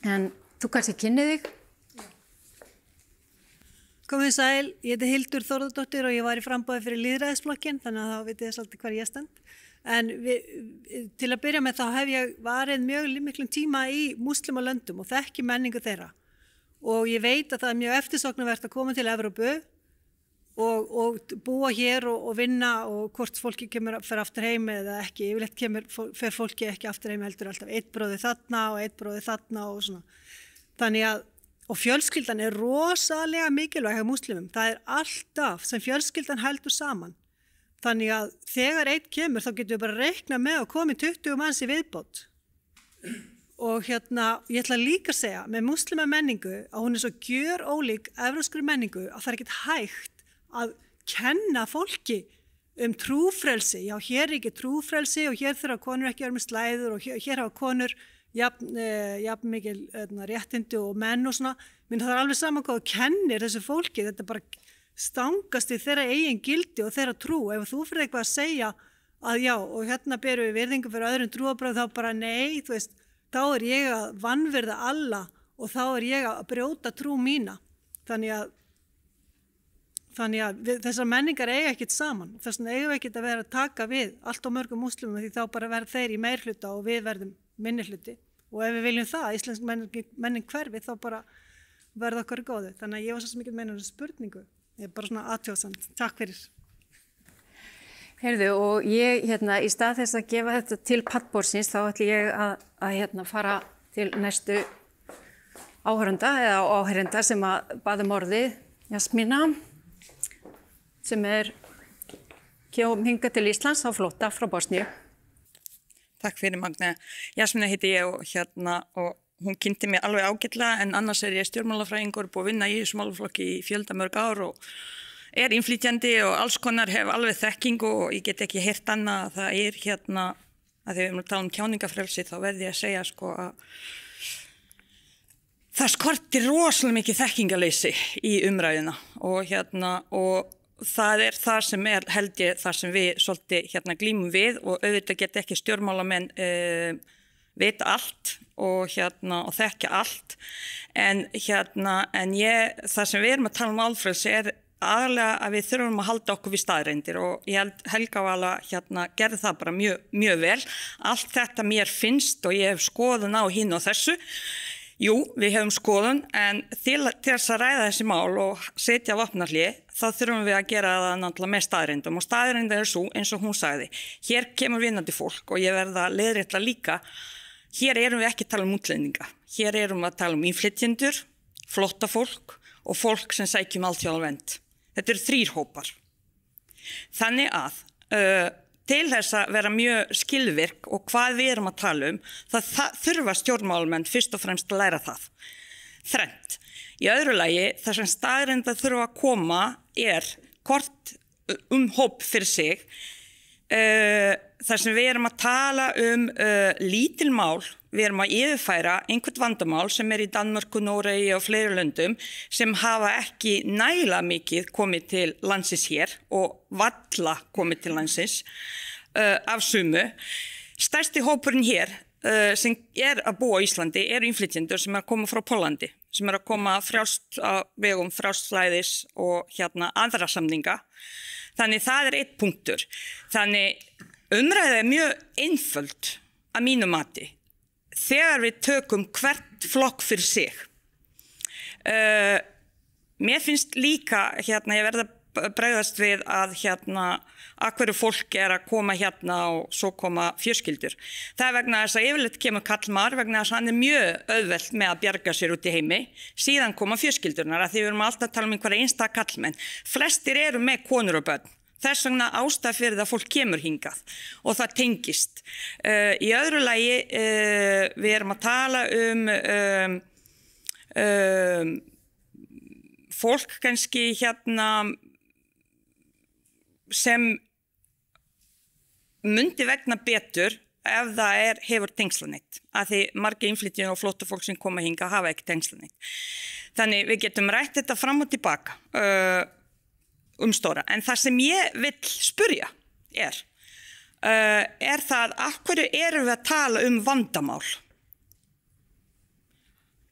En þú kannski kynnið þig? Komið sæl, ég heiti Hildur Þórðardóttir og ég var í framboði fyrir lýðræðisflokkinn, þannig að þá vitið þið svolítið hvar ég stend. En til að byrja með þá hef ég varið mjög miklum tíma í múslimalöndum og þekki menningu þeirra. Og ég veit að það er mjög eftirsóknarvert að koma til Evrópu og búa hér og vinna og hvort fólki fer aftur heim eða ekki. Yfirleitt fer fólki ekki aftur heim heldur alltaf einn bróðir þarna og einn bróðir þarna og svona. Þannig að, og fjölskyldan er rosalega mikilvæg hjá múslimum. Það er alltaf sem fjölskyldan heldur saman. Þannig að þegar einn kemur þá getum við bara reikna með að komi 20 manns í viðbót. Og ég ætla líka að segja með múslima menningu að hún er svo gjörólík evrópskri menningu að það er ekkert hægt að kenna fólki trúfrelsi. Já, hér er ekki trúfrelsi og hér þurfa konur ekki að vera með slæður og hér hafa konur jafn mikil réttindi og menn og svona. Minn það er alveg saman hvað þú kennir þessu fólki, þetta bara stangast í þeirra eigin gildi og þeirra trú. Ef þú fyrir eitthvað að segja að já, og hérna berum við virðingu fyrir öðrum trúarbrögðum, þá bara nei, þú veist, þá er ég að vanvirða alla og þá er ég að brjóta trú mína. Þannig að þessar menningar eiga ekkert saman. Þess vegna eigum við ekkert að vera að taka við allt á mörgum múslimum því þá bara verða þeir í meirhluta og við verðum minnihluti. Og ef við viljum það, íslensk menning hverfi, þá bara verða okkar góðu. Þannig að ég var svo mikið meina þessu spurningu. Ég er bara svona aðtjóðsamt. Takk fyrir. Heyrðu, og ég í stað þess að gefa þetta til pallborðsins, þá ætla ég að fara til næstu áhörenda eða áhörenda sem að baðum orðið, Jasmína, sem kom hingað til Íslands á flótta frá Bosníu. Takk fyrir Magna. Jasmína heiti ég og hún kynnti mig alveg ágætlega en annars er ég stjórnmálafræðingur búið að vinna í þessu málaflokki í fjöldamörg ár og er innflytjandi og alls konar hef alveg þekkingu og ég get ekki heyrt annað að það er að þegar við erum að tala tjáningafrelsi þá verði ég að segja að það skortir rosalega mikið þekkingaleysi í umræðuna og það er það sem held ég það sem við svolítið glímum við og auðvitað get ekki stjórnmálamenn vita allt og þekkja allt en það sem við erum að tala um málfrelsi er aðalega að við þurfum að halda okkur við staðreyndir og ég held Helga Vala gerði það bara mjög vel. Allt þetta mér finnst og ég hef skoðun á hinn og þessu. Jú, við hefum skoðun en til þess að ræða þessi mál og setja vopnahlé þá þurfum við að gera það náttúrulega með staðreyndum og staðreynda er svo eins og hún sagði. Hér kemur vinnandi fólk og ég verða að leiðrétta líka. Hér erum við ekki að tala um útlendinga. Hér erum við að tala um innflytjendur, flóttafólk og fólk sem sækjum alþjóðlega vernd. Þetta eru 3 hópar. Þannig að til þess að vera mjög skilvirk og hvað við erum að tala um, það þurfa stjórnmálamenn fyrst og fremst að læra það. Þrennt. Í öðru lagi, það sem staðreynda þurfa að koma hvort hóp fyrir sig. Þar sem við erum að tala lítil mál, við erum að yfirfæra einhvert vandamál sem í Danmörku, Noregi og fleiri löndum sem hafa ekki nægilega mikið komið til landsins hér og varla komið til landsins af sumu. Stærsti hópurinn hér sem að búa á Íslandi innflytjendur sem að koma frá Póllandi, sem að koma frjálst á vegum frjálsflæðis og aðra samninga. Þannig það einn punktur. Þannig Umræða mjög einföld að mínu mati þegar við tökum hvert flokk fyrir sig. Mér finnst líka, ég verð að bregðast við að að hverju fólk að koma og svo koma fjölskyldur. Það vegna þess að yfirleitt kemur karlmaður vegna þess að hann mjög auðvelt með að bjarga sér út í heimi, síðan koma fjölskyldurnar að því við erum alltaf að tala einhverja einstaka karlmenn. Flestir eru með konur og börn. Þess vegna ástæða fyrir það að fólk kemur hingað og það tengist. Í öðru lagi, við erum að tala fólk kannski sem myndi vegna betur ef það hefur tengslaneitt. Að því margir innflytjendur og flóttafólk sem koma hingað hafa ekki tengslaneitt. Þannig við getum rætt þetta fram og tilbaka stóra. En það sem ég vil spyrja það af hverju erum við að tala vandamál?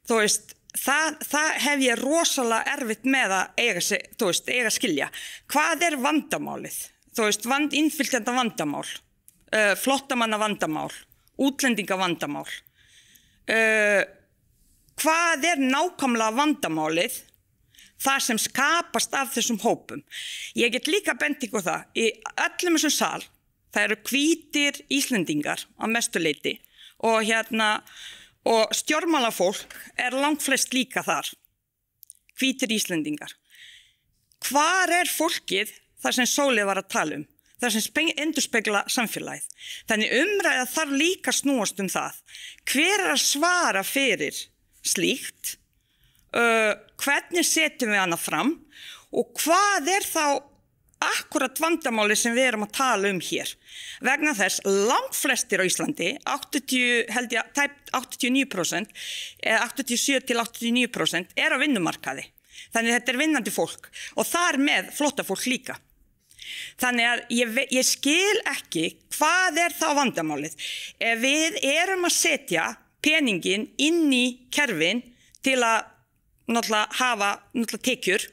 Þú veist, það hef ég rosalega erfitt með að eiga skilja. Hvað vandamálið? Þú veist, innflytjenda vandamál, flottamanna vandamál, útlendinga vandamál. Hvað nákvæmlega vandamálið? Það sem skapast af þessum hópum. Ég get líka bent ykkur það, í öllum þessum sal, það eru hvítir Íslendingar á mestu leyti og stjórnmálafólk langt flest líka þar. Hvítir Íslendingar. Hvar fólkið það sem Sóley var að tala það sem endurspegla samfélagið? Þannig umræða þarf líka snúast það. Hver að svara fyrir slíkt? Hvernig setjum við hana fram og hvað þá akkurat vandamáli sem við erum að tala hér? Vegna þess langt flestir á Íslandi, 89%, 87-89% á vinnumarkaði. Þannig þetta vinnandi fólk og þar með flóttafólk líka. Þannig að ég skil ekki hvað þá vandamálið. Ef við erum að setja peningin inn í kerfin til að hafa tekjur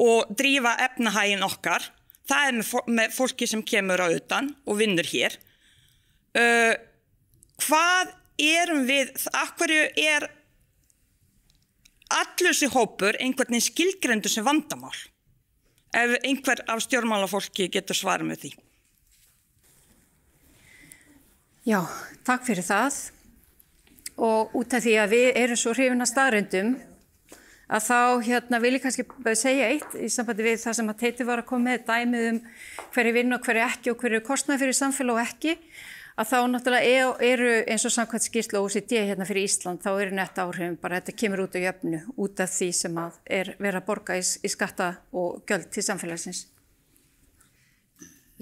og drífa efnahaginn okkar, það með fólki sem kemur á utan og vinnur hér. Hvað erum við, af hverju allur þessi hópur einhvern veginn skilgreindur sem vandamál? Ef einhver af stjórnmálafólki getur svarað með því. Já, takk fyrir það. Og út af því að við erum svo hrifin af staðreyndum að þá vil ég kannski segja eitt í sambandi við það sem að Teiti var að koma með dæmið hverju vinna og hverju ekki og hverju kostnaði fyrir samfélag og ekki, að þá náttúrulega eru eins og samkvæmt skýrslu OECD fyrir Ísland, þá eru netta áhrifin bara þetta kemur út á jöfnu út af því sem að verið að borga í skatta og gjöld til samfélagsins.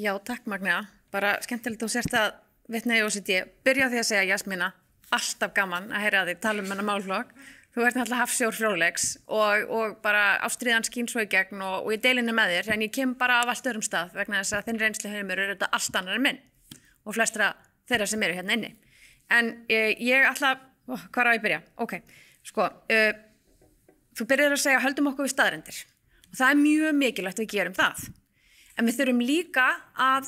Já, takk Magna. Bara skemmtilegt og sért að vitna í OECD. Byrja á því að segja, Jasmína, alltaf gaman að heyra þig tala hennar málflokk. Þú ert náttúrulega hafsjór fróðleiks og bara ástríðan skín svo í gegn og ég deili henni með þér, en ég kem bara af allt öðrum stað vegna þess að þinn reynslu heimur þetta allt annar en minn og flestra þeirra sem eru hérna inni. En ég ætla, hvar á ég byrja? Ok, sko, þú byrjar að segja höldum okkur við staðreyndir og það mjög mikilvægt að við gerum það. En við þurfum líka að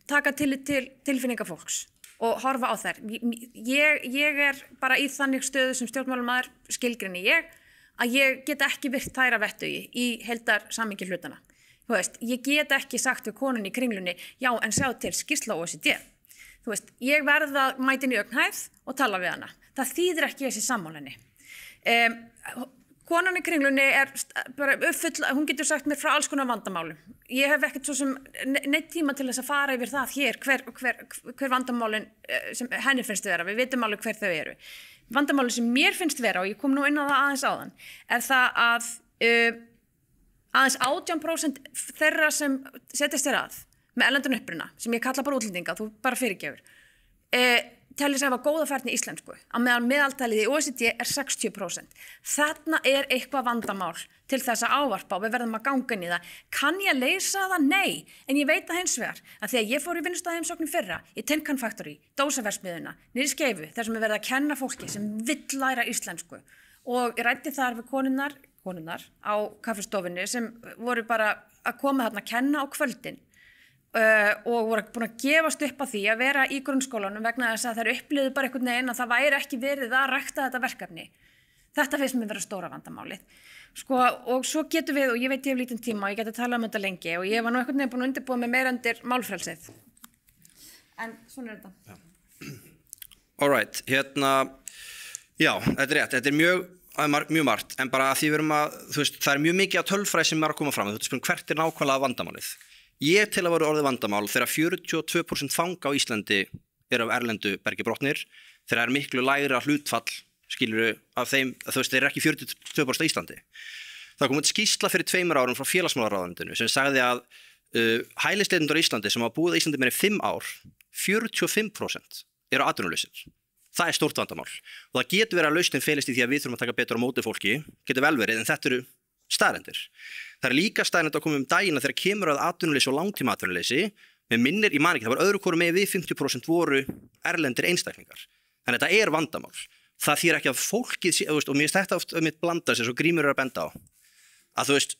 taka tillit til tilfinninga fólks og horfa á þær. Ég bara í þannig stöðu sem stjórnmálamaður skilgreini að ég get ekki virt þær að vettugi í heildar samhengi hlutana. Þú veist, ég get ekki sagt við konunni í Kringlunni, já en sjá til skýrsla OECD. Þú veist, ég verð að mæta inn í augnhæð og tala við hana. Það þýðir ekki þessi sammálinni. Konan í Kringlunni bara uppfull, hún getur sagt mér frá alls konar vandamálum. Ég hef ekkert svo sem neitt tíma til þess að fara yfir það hér, hver vandamálin sem henni finnst vera, við vitum alveg hver þau eru. Vandamálin sem mér finnst vera, og ég kom nú inn á það aðeins áðan, það að aðeins 18% þeirra sem setjast þér að með erlendan uppruna, sem ég kalla bara útlendinga, þú bara fyrirgefur, tellir sig að hafa góða færni í íslensku, á meðan meðaltalið í OECD 60%. Þarna eitthvað vandamál til þess að ávarpa og við verðum að ganga inn í það. Kann ég leysa það? Nei, en ég veit það hins vegar að þegar ég fór í vinnustæðheimsókn fyrra í Tenkan Factory, Dósaversmiðjuna, niður í Skeifu, þar sem verið að kenna fólki sem vill læra íslensku og ég ræddi þar við konunnar á kaffistofunni sem voru bara að koma þarna að kenna á kvöldin. og voru búin að gefast upp á því að vera í grunnskólanum vegna þess að þær upplifðu bara einhvern veginn að það væri ekki verið að rækta þetta verkefni. Þetta finnst mér vera stóra vandamálið. Sko, og svo getum við, og ég veit ég hef lítinn tíma og ég geti að tala þetta lengi og ég var nú einhvern veginn búin að undirbúa mig meira undir málfrelsið. En svona þetta. Alright, já, þetta rétt, þetta mjög margt, en bara að því við erum að, þú veist, það mjög mikið af tölfræði sem að koma fram, þú veist, hvert nákvæmlega vandamálið. Ég til að vera orðið vandamál þegar 42% fanga á Íslandi af erlendu bergi brotnir, þegar miklu lægra hlutfall, skilurðu, af þeim, þú veist, þeir ekki 42% á Íslandi. Það kom út skýrsla fyrir 2 árum frá félagsmálaráðuneytinu sem sagði að hælisleitendur á Íslandi sem hafa búið á Íslandi meira í 5 ár, 45% atvinnulausir. Það stórt vandamál. Og það getur verið að lausnin felist í því að við þurfum að taka betur á móti fólki, getur vel verið, en þetta eru staðreyndir. Það líka staðreynd að koma daginn þegar kemur að atvinnuleysi og langtíma atvinnuleysi, með minnir, ég man ekki, það var öðru hvoru með við 50% voru erlendir einstaklingar. Þannig að þetta vandamál. Það þýðir ekki að fólkið, og mér finnst þetta oft mitt blanda sér, svo Grímur að benda á, að þú veist,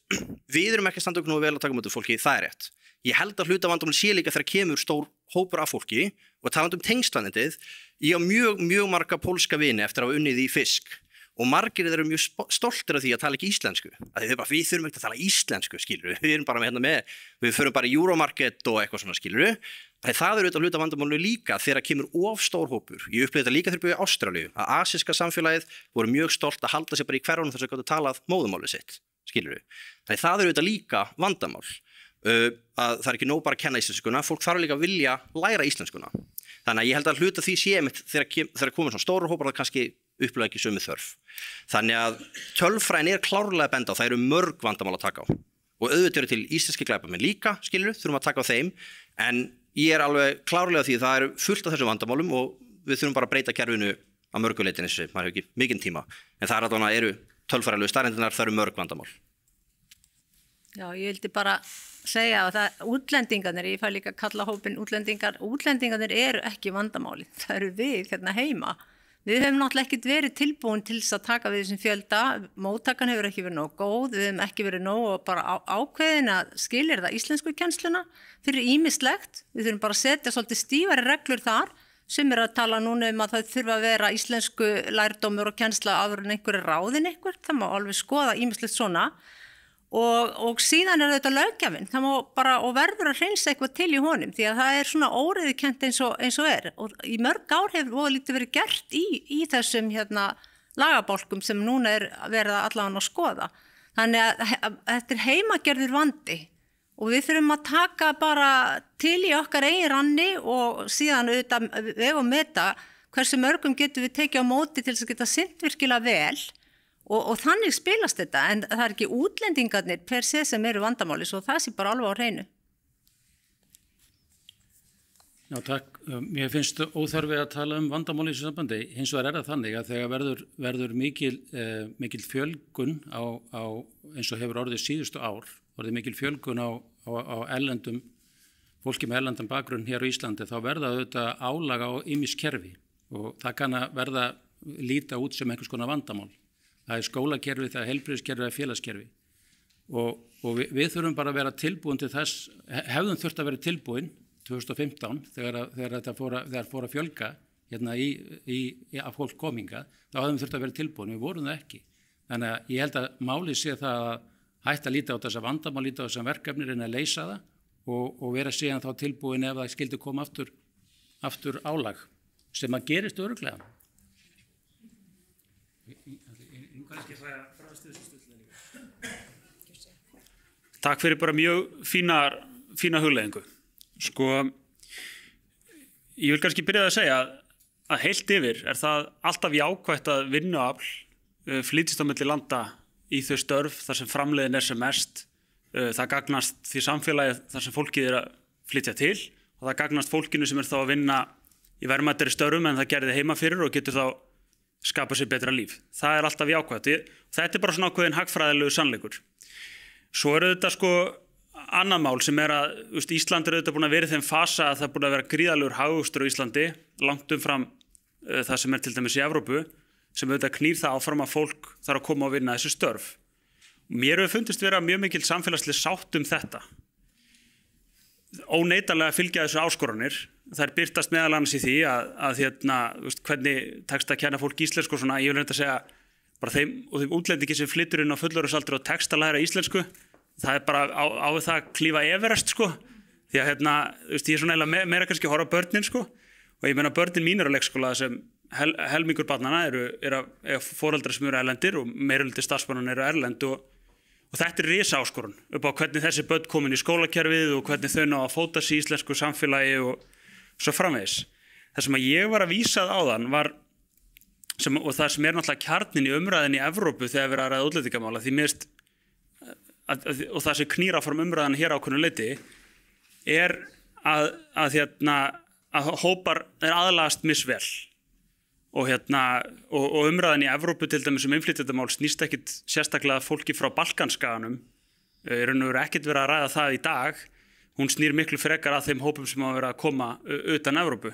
við erum ekki að standa okkur nú vel að taka á móti fólki, það rétt. Ég held að hluta vandamál sé líka þegar kemur stór hópur af fólki og talandi tengslanendið, ég á mjög marga pólska vini eftir að hafa unnið í fisk og margir þeir eru mjög stoltir af því að tala ekki íslensku. Við þurfum ekki að tala íslensku, skilur við erum bara við förum bara í Euromarket og eitthvað svona, skilur við. Það eru auðvitað hluta vandamálinu líka þegar kemur of stór hópur. Ég upplifði þetta líka þegar byrjuði í Ástralíu, að asíska samfélagið voru mjög stolt að halda sig bara í hverjunum þess að geta talað móðumálið sitt, skilur við. Það eru auðvitað líka vandamál. Að það ekki nóg bara að kenna íslenskuna, fólk þarf líka að vilja læra íslenskuna. Þannig að ég held að hluta því sé þegar komur svona stóru hópar það kannski upplifa ekki sömu þörf. Þannig að tölfræðin klárlega benda á, það eru mörg vandamál að taka á. Og auðvitað eru til íslenski glæpamenn líka, skilur, þurfum að taka á þeim, en ég alveg klárlega því að það eru fullt af þessum vandamálum og við þurfum bara að breyta kerfinu að mörguleitin þessu, maður hefur ekki mikinn tíma, en það eru tölfræðilegu staðreyndirnar, það eru mörg vandamál. Já, ég vildi bara segja að útlendingarnir, ég fæ líka að kalla hópin útlendingarnir eru ekki vandamáli, það eru við hérna heima. Við höfum náttúrulega ekkert verið tilbúin til þess að taka við þessum fjölda, móttakan hefur ekki verið nóg góð, við höfum ekki verið nóg og bara ákveðin að skilja íslensku kennsluna fyrir ýmislegt. Við þurfum bara að setja svolítið stífari reglur þar sem að tala núna að það þurfa að vera íslensku lærdómur og kennsla áður en einhverju ráðin eitthvað, það má alveg skoða ýmislegt svona. Og síðan þetta löggjafinn, það má bara og verður að hreinsa eitthvað til í honum því að það svona óreiðukennt eins og og í mörg ár hefur lítið verið gert í þessum lagabálkum sem núna verið allavega að skoða. Þannig að þetta heimagerður vandi og við þurfum að taka bara til í okkar eigin ranni og síðan auðvitað vega og meta hversu mörgum getum við tekið á móti til þess að geta sinnt virkilega vel. Og þannig spilast þetta, en það ekki útlendingarnir per se sem eru vandamáli, svo það sé bara alveg á hreinu. Já, takk. Mér finnst óþarfi að tala vandamáli í þessu sambandi. Hins vegar það þannig að þegar verður mikil fjölgun á eins og hefur orðið síðustu ár, orðið mikil fjölgun á erlendum, fólki með erlendan bakgrunn hér á Íslandi, þá verða auðvitað álag á ýmis kerfi og það kann að líta út sem einhvers konar vandamál. Það skólakerfi, það heilbrigðiskerfi, það félagskerfi og við þurfum bara að vera tilbúin til þess, hefðum þurft að vera tilbúin 2015 þegar það fór að fjölga hérna af fólk kominga, þá hefðum þurft að vera tilbúin, við vorum það ekki. Þannig að ég held að málið sé það að hætta að líta á þessa vandamál, líta á þessa verkefni, reyna að leysa það og vera síðan þá tilbúin ef það skildi koma aftur álag sem að gerist örugglega. Takk fyrir bara mjög fína hugleiðingu. Sko, ég vil kannski byrja að segja að heilt yfir það alltaf jákvætt að vinnuafl flytjist á milli landa í þau störf þar sem framleiðin sem mest. Það gagnast því samfélagi þar sem fólkið að flytja til og það gagnast fólkinu sem þá að vinna í verðmættari störfum en það gerði heima fyrir og getur þá skapa sér betra líf. Það alltaf jákvætt. Þetta bara svona ákveðin hagfræðilegu sannleikur. Svo þetta sko annað mál sem að Ísland þetta búin að vera í þeim fasa að það búin að vera gríðalegur hagvöxtur á Íslandi, langt umfram það sem til dæmis í Evrópu, sem auðvitað knýr það áfram að fólk þarf að koma og vinna þessi störf. Mér hefur fundist vera mjög mikil samfélagsleg sátt þetta. óneitanlega fylgja þessu áskoranir. Þær birtast meðal annars í því að hvernig tekst að kenna fólk íslensku og svona, ég vil reynda að segja bara þeim útlendingi sem flyttur inn á fullorðinsaldri og tekst að læra íslensku, það bara á við það að klífa Everest sko, því að ég er svona eiginlega meira kannski að horfa á börnin sko, og ég meina börnin mín á leikskóla sem helmingur barnanna eru foreldrar sem eru erlendir og meirihluti starfsmanna eru erlend og þetta er risa áskorun upp á hvernig þessi börn komin í skólakerfið og hvernig þau ná að fóta sig í íslensku samfélagi og svo framvegis. Það sem að ég var að vísað áðan var, og það sem er náttúrulega kjarnin í umræðin í Evrópu þegar við erum að ræða útlendingamála, því mist, og það sem knýr áfram umræðan hér ákveðnu leyti, er að hópar er aðlagast misvel. Og umræðan í Evrópu til dæmis innflytjendamál snýst ekkit sérstaklega fólki frá Balkanskaganum, í raun og veru ekkit verið að ræða það í dag, hún snýr miklu frekar að þeim hópum sem hafa verið að koma utan Evrópu.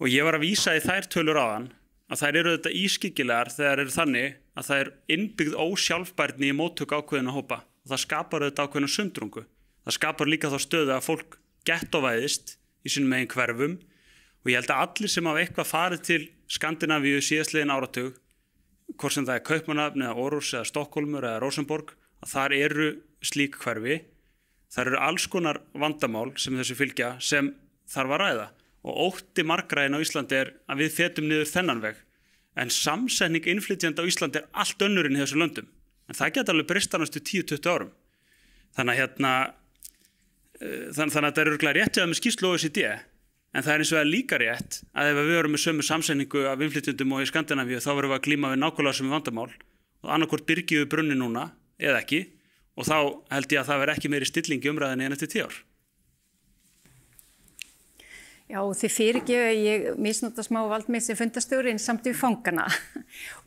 Og ég var að vísa í þær tölur áðan að þær eru þetta ískyggilegar þegar eru þannig að það er innbyggð ósjálfbærni í móttöku ákveðina hópa. Og það skapar þetta ákveðina sundrungu. Það skapar líka þá stöðu að fólk gettóvæðist í sínum eigin hverfum og ég held að allir sem hafa eitthvað farið til Skandinavíu síðastliðin áratug, hvort sem það er Kaupmannahöfn eða Aarhus eða Stokkhólmur eða Rósenborg, að þar eru slík hverfi. Það eru alls konar vandamál sem þessu fylgja sem þarf að ræða og ótti margra á Íslandi er að við fetum niður þennan veg en samsetning innflytjenda á Íslandi er allt önnur en í þessu löndum en það geta alveg breyst á næstu 10-20 árum. Þannig að þetta er örugglega rétt hjá með skýrslu OECD en það er eins og líka rétt að ef við erum með sömu samsetningu af innflytjendum og í Skandinavíu þá verðum við að glíma við nákvæmlega sömu vandamál og annarkvort byrgjum við brunni núna eða ekki. Og þá held ég að það verði ekki meiri stilling í umræðinni en eftir 10 ár. Já, þið fyrirgefi ég misnota smá vald mitt sem fundarstjóri en samt við fangana.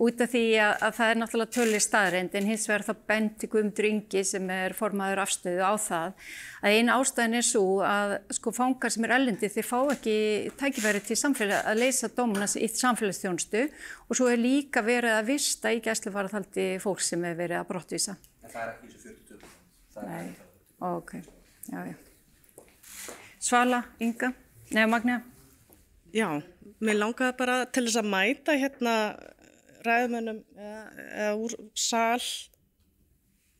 Út af því að það er náttúrulega töluleg staðreynd en hins vegar þá benti Guðmundur Ingi sem er formaður afstöðu á það að eina ástæðan er svo að sko fangar sem er erlendi þeir fá ekki tækifæri til að leysa dómana í samfélagsþjónustu og svo er líka verið að vista í gæsluvarðhaldi fólk sem er verið að brottvísa. Það er ekki þessu 40-20. Nei, ok, já. Svala, Inga, Magnea? Já, mér langaði bara til þess að mæta ræðumönnum eða úr sal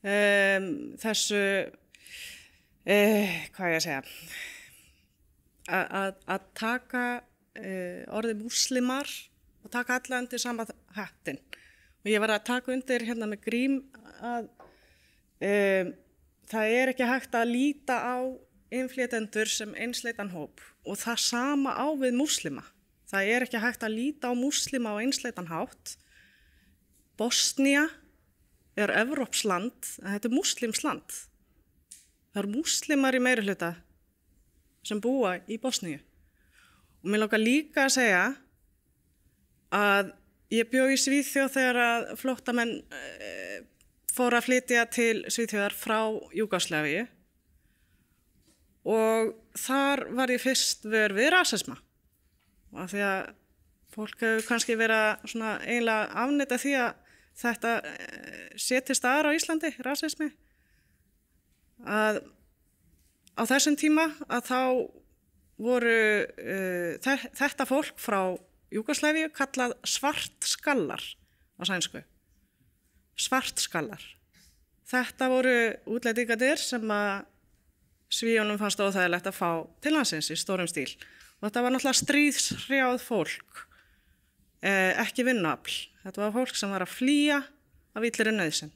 þessu, hvað ég að segja, að taka orðið múslimar og taka alla undir sama hattinn. Og ég var að taka undir með Grím að það er ekki hægt að líta á innflytjendur sem einsleitan hóp og það sama á við múslima. Það er ekki hægt að líta á múslima á einsleitan hátt. Bosnía er Evrópsland en þetta er múslimsland. Það eru múslimar í meirihluta sem búa í Bosníu. Og mér langar líka að segja að ég bjó í Svíþjóð þegar að flóttamenn fór að flytja til Svíþjóðar frá Júgóslavíu og þar var ég fyrst vör við rasisma. Og af því að fólk hefur kannski verið svona eiginlega afneita því að þetta sé til staðar á Íslandi, rasismi. Að á þessum tíma að þá voru þetta fólk frá Júgóslavíu kallað svartskallar á sænsku. Svartskallar. Þetta voru útlendingarnir sem að Svíunum fannst óþægilegt að fá til landsins í stórum stíl. Og þetta var náttúrulega stríðshrjáð fólk, ekki vinnuafl. Þetta var fólk sem var að flýja af illri nauðsyn.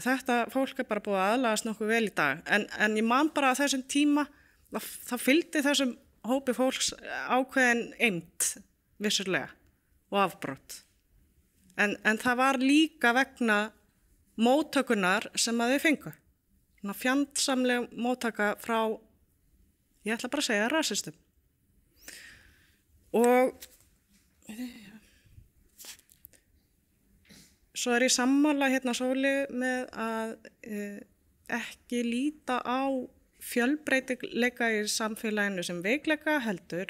Þetta fólk er bara búið að aðlagast nokkuð vel í dag. En ég man bara að þessum tíma, það fylgdi þessum hópi fólks ákveðin eymd, vissulega, og afbrot. En það var líka vegna móttökunar sem að þau fengu. Svona fjandsamleg móttaka frá, ég ætla bara að segja, rasistum. Og svo er ég sammála Sóli með að ekki líta á fjölbreytileika í samfélaginu sem veikleika heldur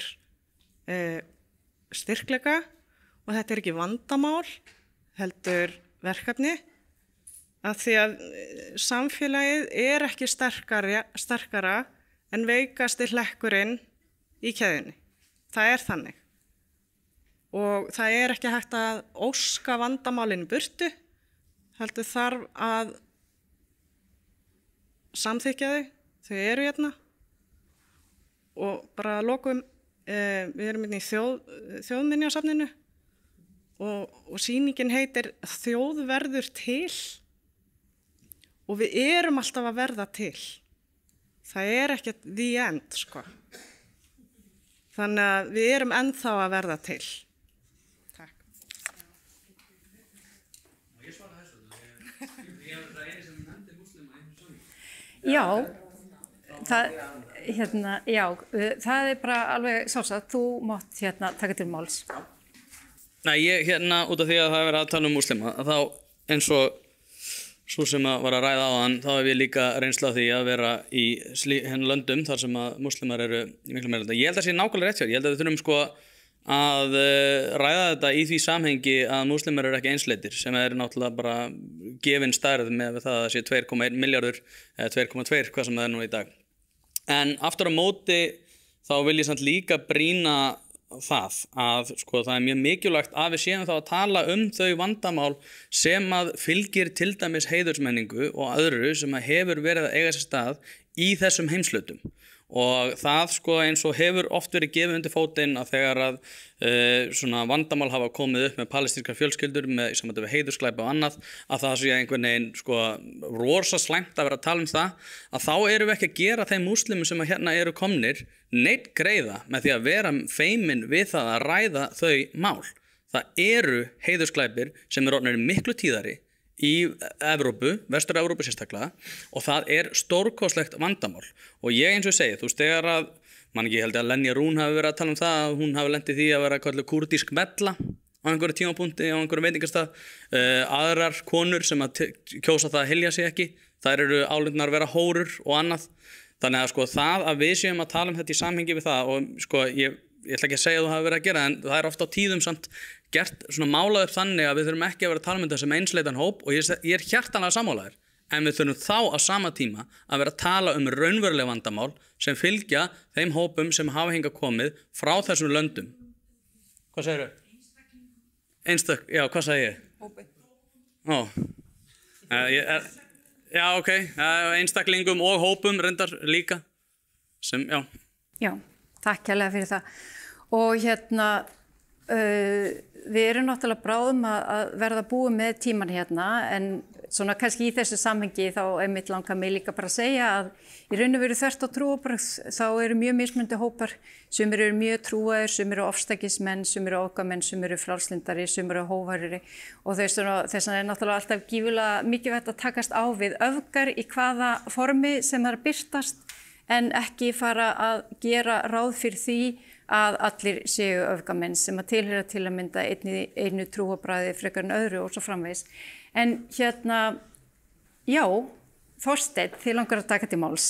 styrkleika og þetta er ekki vandamál heldur verkefni Af því að samfélagið er ekki sterkara en veikasti hlekkurinn í keðjunni. Það er þannig. Og það er ekki hægt að óska vandamálinu burtu, heldur þarf að samþykkja þau eru hérna. Og bara að lokum, við erum hérna í þjóðminjasafninu og sýningin heitir Þjóð verður til. Og við erum alltaf að verða til. Það er ekkert the end, sko. Þannig að við erum ennþá að verða til. Takk. Já, það er bara alveg sjálfsagt. Þú mátt taka til máls. Nei, ég út af því að það er verið að tala um múslima, þá eins og svo sem var að ræða á hann, þá hef ég líka reynslu af því að vera í löndum þar sem að múslimar eru miklu meira. Ég held að það sé nákvæmlega rétt hér. Ég held að við þurfum sko að ræða þetta í því samhengi að múslimar eru ekki einsleitir, sem er náttúrulega bara gefin stærð með það að það sé 2,1 milljarður eða 2,2, hvað sem það er nú í dag. En aftur á móti þá vil ég samt líka brýna það að sko það er mjög mikilvægt að við séum þá að tala þau vandamál sem að fylgir til dæmis heiðursmenningu og öðru sem að hefur verið að eiga sér stað í þessum heimshlutum. Og það sko eins og hefur oft verið gefið undir fótinn að þegar að svona vandamál hafa komið upp með palestínskar fjölskyldur með saman við heiðursglæpi og annað, að það sé einhvern veginn sko rosa slæmt að vera að tala það, að þá erum við ekki að gera þeim múslimum sem að hérna eru komnir neitt greiða með því að vera feimin við það að ræða þau mál. Það eru heiðursglæpir sem orðnir miklu tíðari í Evrópu, Vestur-Evrópu sérstaklega, og það er stórkostlegt vandamál. Og ég eins og segi, þú veist, þegar að, ég held að Lenja Rún hafi verið að tala það, að hún hafi lent í því að vera kallið kúrdísk mella á einhverju tímapunkti, á einhverju veitingastað, aðrar konur sem að kjósa það að hylja sig ekki, þær eru álitnar að vera hórur og annað. Þannig að sko það að við séum að tala þetta í samhengi við það, og sko ég ætla ekki að segja að þú hafi verið að gera, en það er ofta á tíðum samt gert svona málað upp þannig að við þurfum ekki að vera að tala þetta sem einsleitan hóp, og ég er hjartanlega sammálaður, en við þurfum þá á sama tíma að vera að tala raunveruleg vandamál sem fylgja þeim hópum sem hafa hingað komið frá þessum löndum. Hvað segirðu? Já, hvað sagði ég? Hópi. Já, ok, einstaklingum og hópum reyndar líka, sem, já. Já, takk hérlega fyrir það. Og við erum náttúrulega bráðum að verða búið með tíman hérna, en svona kannski í þessu samhengi þá einmitt langar mig líka bara að segja að í raun og veru þvert á trúarbrögð þá eru mjög mismunandi hópar, sumir eru mjög trúaðir, sumir eru ofstækismenn, sumir eru öfgamenn, sumir eru frjálslyndari, sumir eru hófærari, og þess vegna er náttúrulega alltaf gífurlega mikilvægt að takast á við öfgar í hvaða formi sem það er birtast, en ekki fara að gera ráð fyrir því að allir séu öfgamenn sem að tilheyra til að mynda einu trúabræði frekar en öðru og svo framvegis. En já, Þorsteinn, þið langar að taka til máls.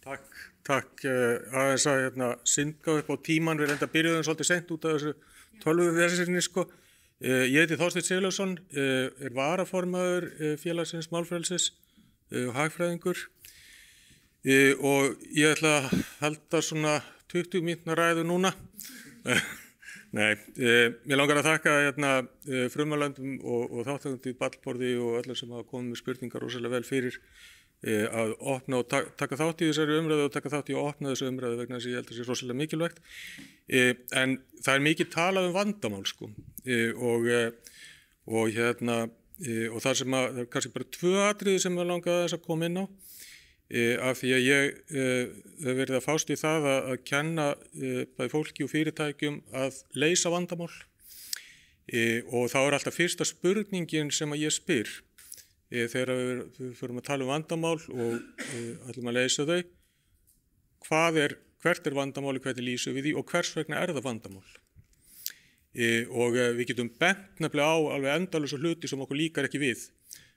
Takk. Aðeins að synga upp á tíman, við reynda byrjuðum svolítið sent út af þessu 12 versinni sko. Ég heiti Þorsteinn Sigurlaugsson, er varaformaður félagsins Málfrelsis og hagfræðingur. Og ég ætla að halda svona 20 mínútna ræðu núna. Nei, mér langar að þakka frumalöndum og þáttakandi í Ballborði og allir sem hafa komið með spurningar rosalega vel fyrir að opna og taka þátt í þessari umræðu og taka þátt í að opna þessu umræðu vegna þess að ég held að það sé rosalega mikilvægt. En það er mikið talað vandamál sko og það sem að, það er kannski bara 2 atriði sem ég langar að koma inn á. Af því að ég hef verið að fást í það að kenna bæði fólki og fyrirtækjum að leysa vandamál og þá er alltaf fyrsta spurningin sem að ég spyr þegar við förum að tala vandamál og ætlum að leysa þau, hvert er vandamáli, hvernig lýsum við því og hvers vegna er það vandamál. Og við getum bent nefnilega á alveg endalausa hluti sem okkur líkar ekki við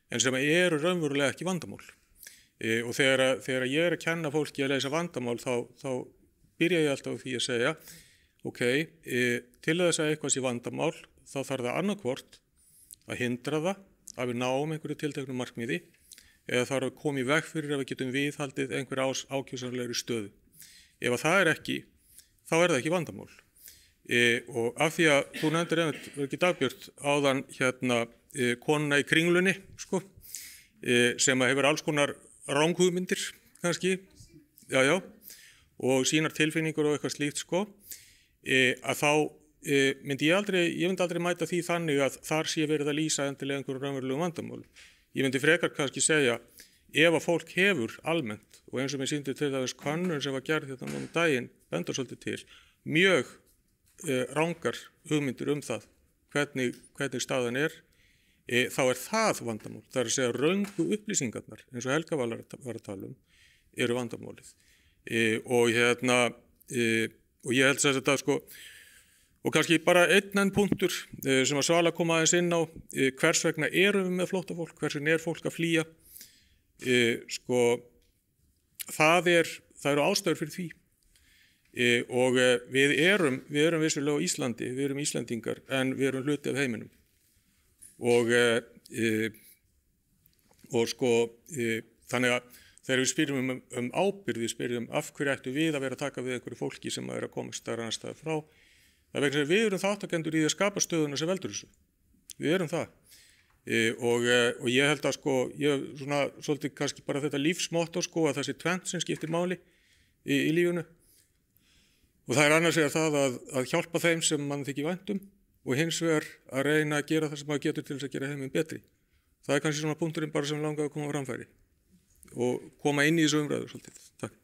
en sem eru raunverulega ekki vandamál. Og þegar ég er að kenna fólki að leysa vandamál þá byrja ég alltaf á því að segja ok, til þess að eitthvað sé vandamál þá þarf það annarkvort að hindra það, að við náum einhverju tilteknu markmiði eða þarf að koma í veg fyrir að við getum viðhaldið einhverju ákjósanlegri stöðu. Ef að það ekki, þá það ekki vandamál. Og af því að þú nefndir ekki Dagbjört áðan konuna í Kringlunni, sko, sem hefur alls konar ranghugmyndir, kannski, og sínar tilfinningur og eitthvað slíkt, sko, að þá myndi ég aldrei mæta því þannig að þar sé verið að lýsa endilega einhverjum raunverulegum vandamálum. Ég myndi frekar kannski segja, ef að fólk hefur almennt, og eins og mér sýndi til þess könnun sem var gerð þetta daginn, benda svolítið til, mjög rangar hugmyndir það hvernig staðan þá það vandamál. Það að segja röngu upplýsingarnar, eins og Helga var að tala eru vandamálið. Og ég held að þetta sko, og kannski bara einn punktur sem að Svala kom aðeins inn á, hvers vegna erum við með flóttafólk, hvers vegna fólk að flýja, sko, það eru ástæður fyrir því. Og við erum vissulega á Íslandi, við erum Íslendingar, en við erum hluti af heiminum. Og sko, þannig að þegar við spyrjum ábyrgð, við spyrjum af hverju ættu við að vera að taka við einhverju fólki sem að koma staðar annars staðar frá, það vegna að við erum þáttakendur í að skapa stöðuna sem veldur þessu. Við erum það. Og ég held að sko, ég svona svolítið kannski bara þetta lífsmotto sko, að það sé tvennt sem skiptir máli í lífunu. Og það annars vegar það að hjálpa þeim sem mann þykir vænt og hins vegar að reyna að gera það sem maður getur til þess að gera heiminn betri. Það kannski svona punkturinn bara sem langaði að koma á framfæri og koma inn í þessu umræðu svolítið. Takk.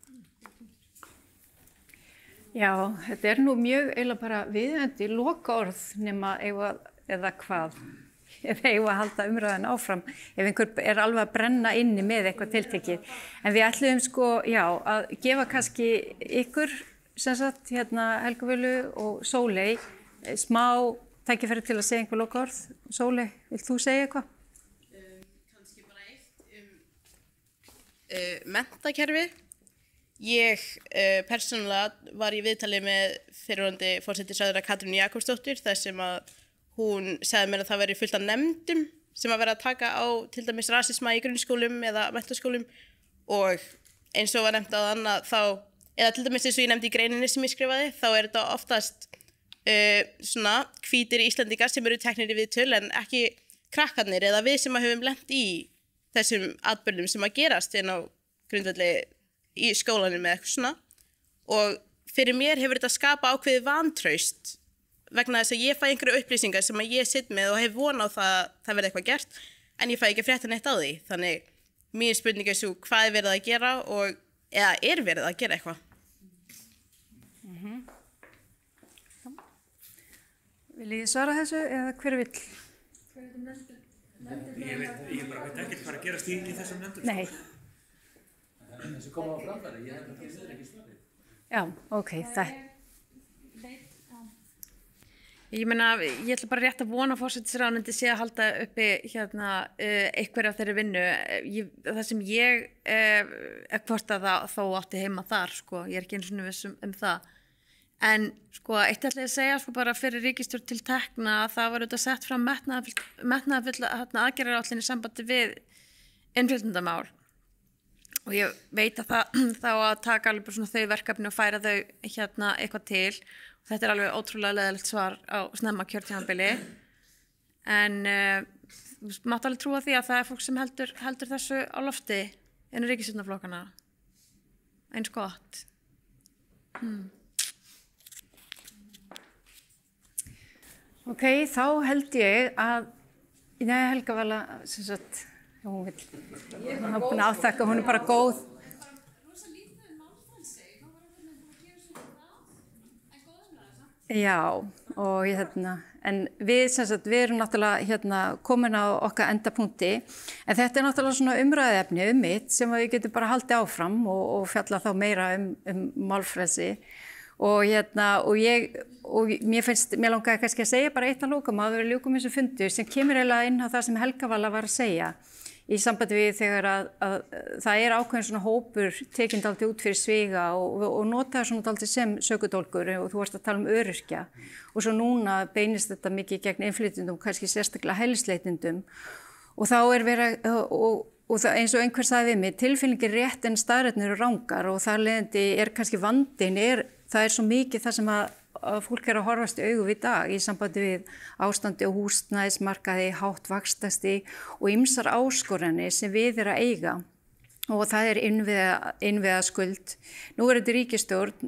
Já, þetta nú mjög eiginlega bara viðeigandi lokaorð nema eða hvað, ef eigum að halda umræðan áfram, ef einhver alveg að brenna inni með eitthvað tiltekið. En við ætluðum sko, að gefa kannski ykkur, sem sagt, Helgu Völu og Sóley, smá tækifæri til að segja einhver lokaorð. Sóley, vilt þú segja eitthvað? Kannski bara eitt menntakerfi. Ég persónulega var í viðtali með fyrrverandi forsætisráðherra Katrínu Jakobsdóttur þar sem að hún sagði mér að það veri fullt af nefndum sem að vera að taka á til dæmis rasisma í grunnskólum eða menntaskólum og eins og var nefnt á þann að þá, eða til dæmis eins og ég nefndi í greininni sem ég skrifaði, þá þetta oftast svona hvítir Íslendingar sem eru teknir í viðtöl en ekki krakkarnir eða við sem að höfum lent í þessum atburðum sem að gerast inn á grundvelli í skólanum með eitthvað svona og fyrir mér hefur þetta skapað ákveðið vantraust vegna þess að ég fæ einhverju upplýsingar sem að ég sitt með og hef von á það verði eitthvað gert en ég fæ ekki frétta neitt á því. Þannig mín spurning svo hvað verið að gera eða verið að gera eitthvað. Viljið þið svara þessu eða hver vill? Ég bara veit ekkert hvað að gerast í þessum nefndum. Nei. Þessi koma á framfæri, ég held að það ekki svarið. Já, ok, það. Ég meina, ég ætla bara rétt að vona að forsætisráðuneytið sé að halda uppi einhverja af þeirri vinnu. Það sem ég, hvort að það þó átti heima þar, sko, ég ekki eins og viss það. En sko, eitt ætla ég að segja sko, bara fyrir ríkisstjórn til tekna að það var auðvitað sett fram metnaðarfull aðgerðaráætlun í sambandi við innflytjendamál. Og ég veit að það þá að taka alveg bara svona þau verkefni og færa þau eitthvað til. Og þetta alveg ótrúlega leiðilegt svar á snemma kjörtímabili. En mátt alveg trúa því að það fólk sem heldur þessu á lofti innan ríkisstjórnarflokkana. Eins gott. Ok, þá held ég að, Helga Vala, sem sagt, hún er búin að áþekka, hún er bara góð. Já, og en við, sem sagt, við erum náttúrulega komin á okkar endapunkti, en þetta er náttúrulega svona umræðuefni mitt sem við getum bara haldið áfram og fjalla þá meira málfrelsi. Og mér langaði kannski að segja bara eitt að lókum að við ljúkum þessu fundur sem kemur eiginlega inn á það sem Helga Vala var að segja í sambandi við þegar að það er ákveðin svona hópur tekinn dálítið út fyrir sviga og notaður svona dálítið sem sökudólgur og þú varst að tala öryrkja og svo núna beinist þetta mikið gegn innflytjendum, kannski sérstaklega hælisleitendum og þá verið og það, eins og einhver sagði við mig, tilfinningin rétt en staðreyndir eru rangar og þar leiðandi kannski vandinn, það svo mikið það sem að fólk að horfast í augu við dag í sambandi við ástandi og húsnæðismarkaði, hátt vaxtasti og ýmsar áskoranir sem við að eiga. Og það innviða skuld. Nú þetta ríkisstjórn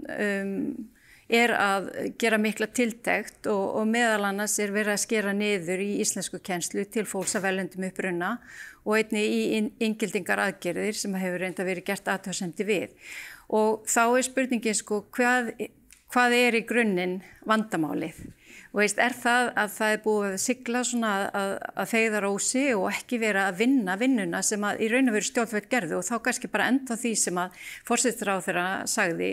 að gera mikla tiltekt og meðal annars verið að skera niður í íslensku kennslu til fólks af erlendum uppruna og einnig í inngildingar aðgerðir sem hefur reynda verið gert athugasemdir við. Og þá spurningin sko, hvað í grunninn vandamálið? Og það að það búið að sigla svona að feigðarósi og ekki vera að vinna vinnuna sem að í raun og veru stjórnvöld gerðu og þá kannski bara enda því sem að forsætisráðherra sagði,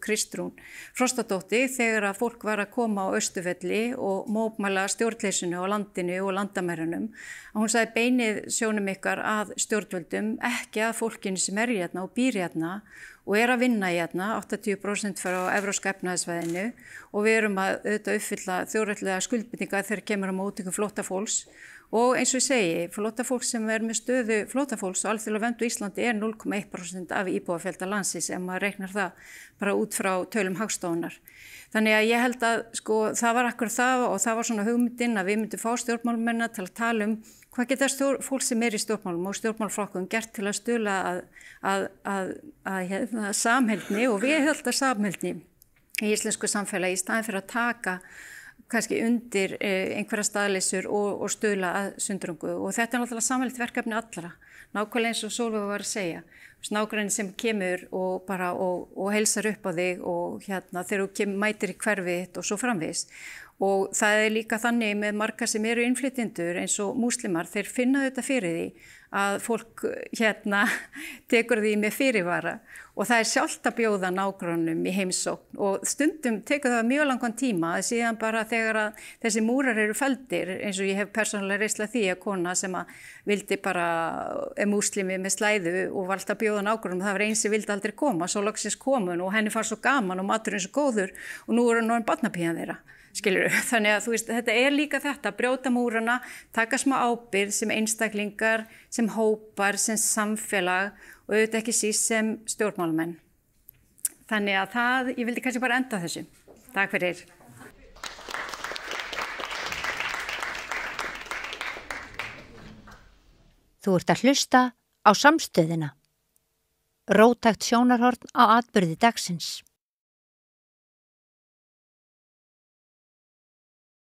Kristrún Frostadóttir, þegar að fólk var að koma á Austurvelli og mótmæla stjórnleysinu á landinu og landamærunum. Hún sagði beinið sjónum ykkar að stjórnvöldum, ekki að fólkinu sem hérna og býr hérna og að vinna hérna, 80% frá Evrópska efnahagsvæðinu og við að auðvitað uppfylla þjóðrætlega skuldbindingar þegar kemur á móttöku flóttafólks og eins og ég segi, flóttafólks sem með stöðu flóttafólks og alþjóðlega vernd á Íslandi 0,1% af íbúafjölda landsins ef maður reiknar það bara út frá tölum Hagstofunnar. Þannig að ég held að sko, það var akkur það og það var svona hugmyndin að við myndum fá stjórnmálamenn til að tala hvað geta fólk sem í stjórnmálum og stjórnmálflokkum gert til að stuðla að samheldni og viðhalda samheldni í íslensku samfélagi í staðinn fyrir að taka kannski undir einhverja staðleysur og stuðla að sundrungu og þetta náttúrulega samheilt verkefni allra, nákvæmlega eins og Sólveig var að segja. Nágranni sem kemur og heilsar upp á þig og þegar þú mætir í hverfið þitt og svo framvegis. Og það líka þannig með marga sem eru innflytjendur eins og múslimar, þeir finna þetta fyrir því að fólk tekur því með fyrirvara og það sjálft að bjóða nágrannum í heimsókn og stundum tekur það mjög langan tíma að síðan bara þegar að þessi múrar eru felldir eins og ég hef persónulega reyslað því að kona sem að vildi bara múslimi með slæðu og valdi að bjóða nágrannum, það var eins sem vildi aldrei koma, svo loksins komun og henni fannst svo gaman og maturinn svo góður og nú eru hann barnapían þeirra. Skilur, þannig að þú veist, þetta líka þetta, brjóta múrana, taka smá ábyrgð sem einstaklingar, sem hópar, sem samfélag og auðvitað ekki síst sem stjórnmálamenn. Þannig að ég vildi kannski bara enda þessu. Takk fyrir. Þú ert að hlusta á Samstöðina. Róttækt sjónarhorn á atburði dagsins.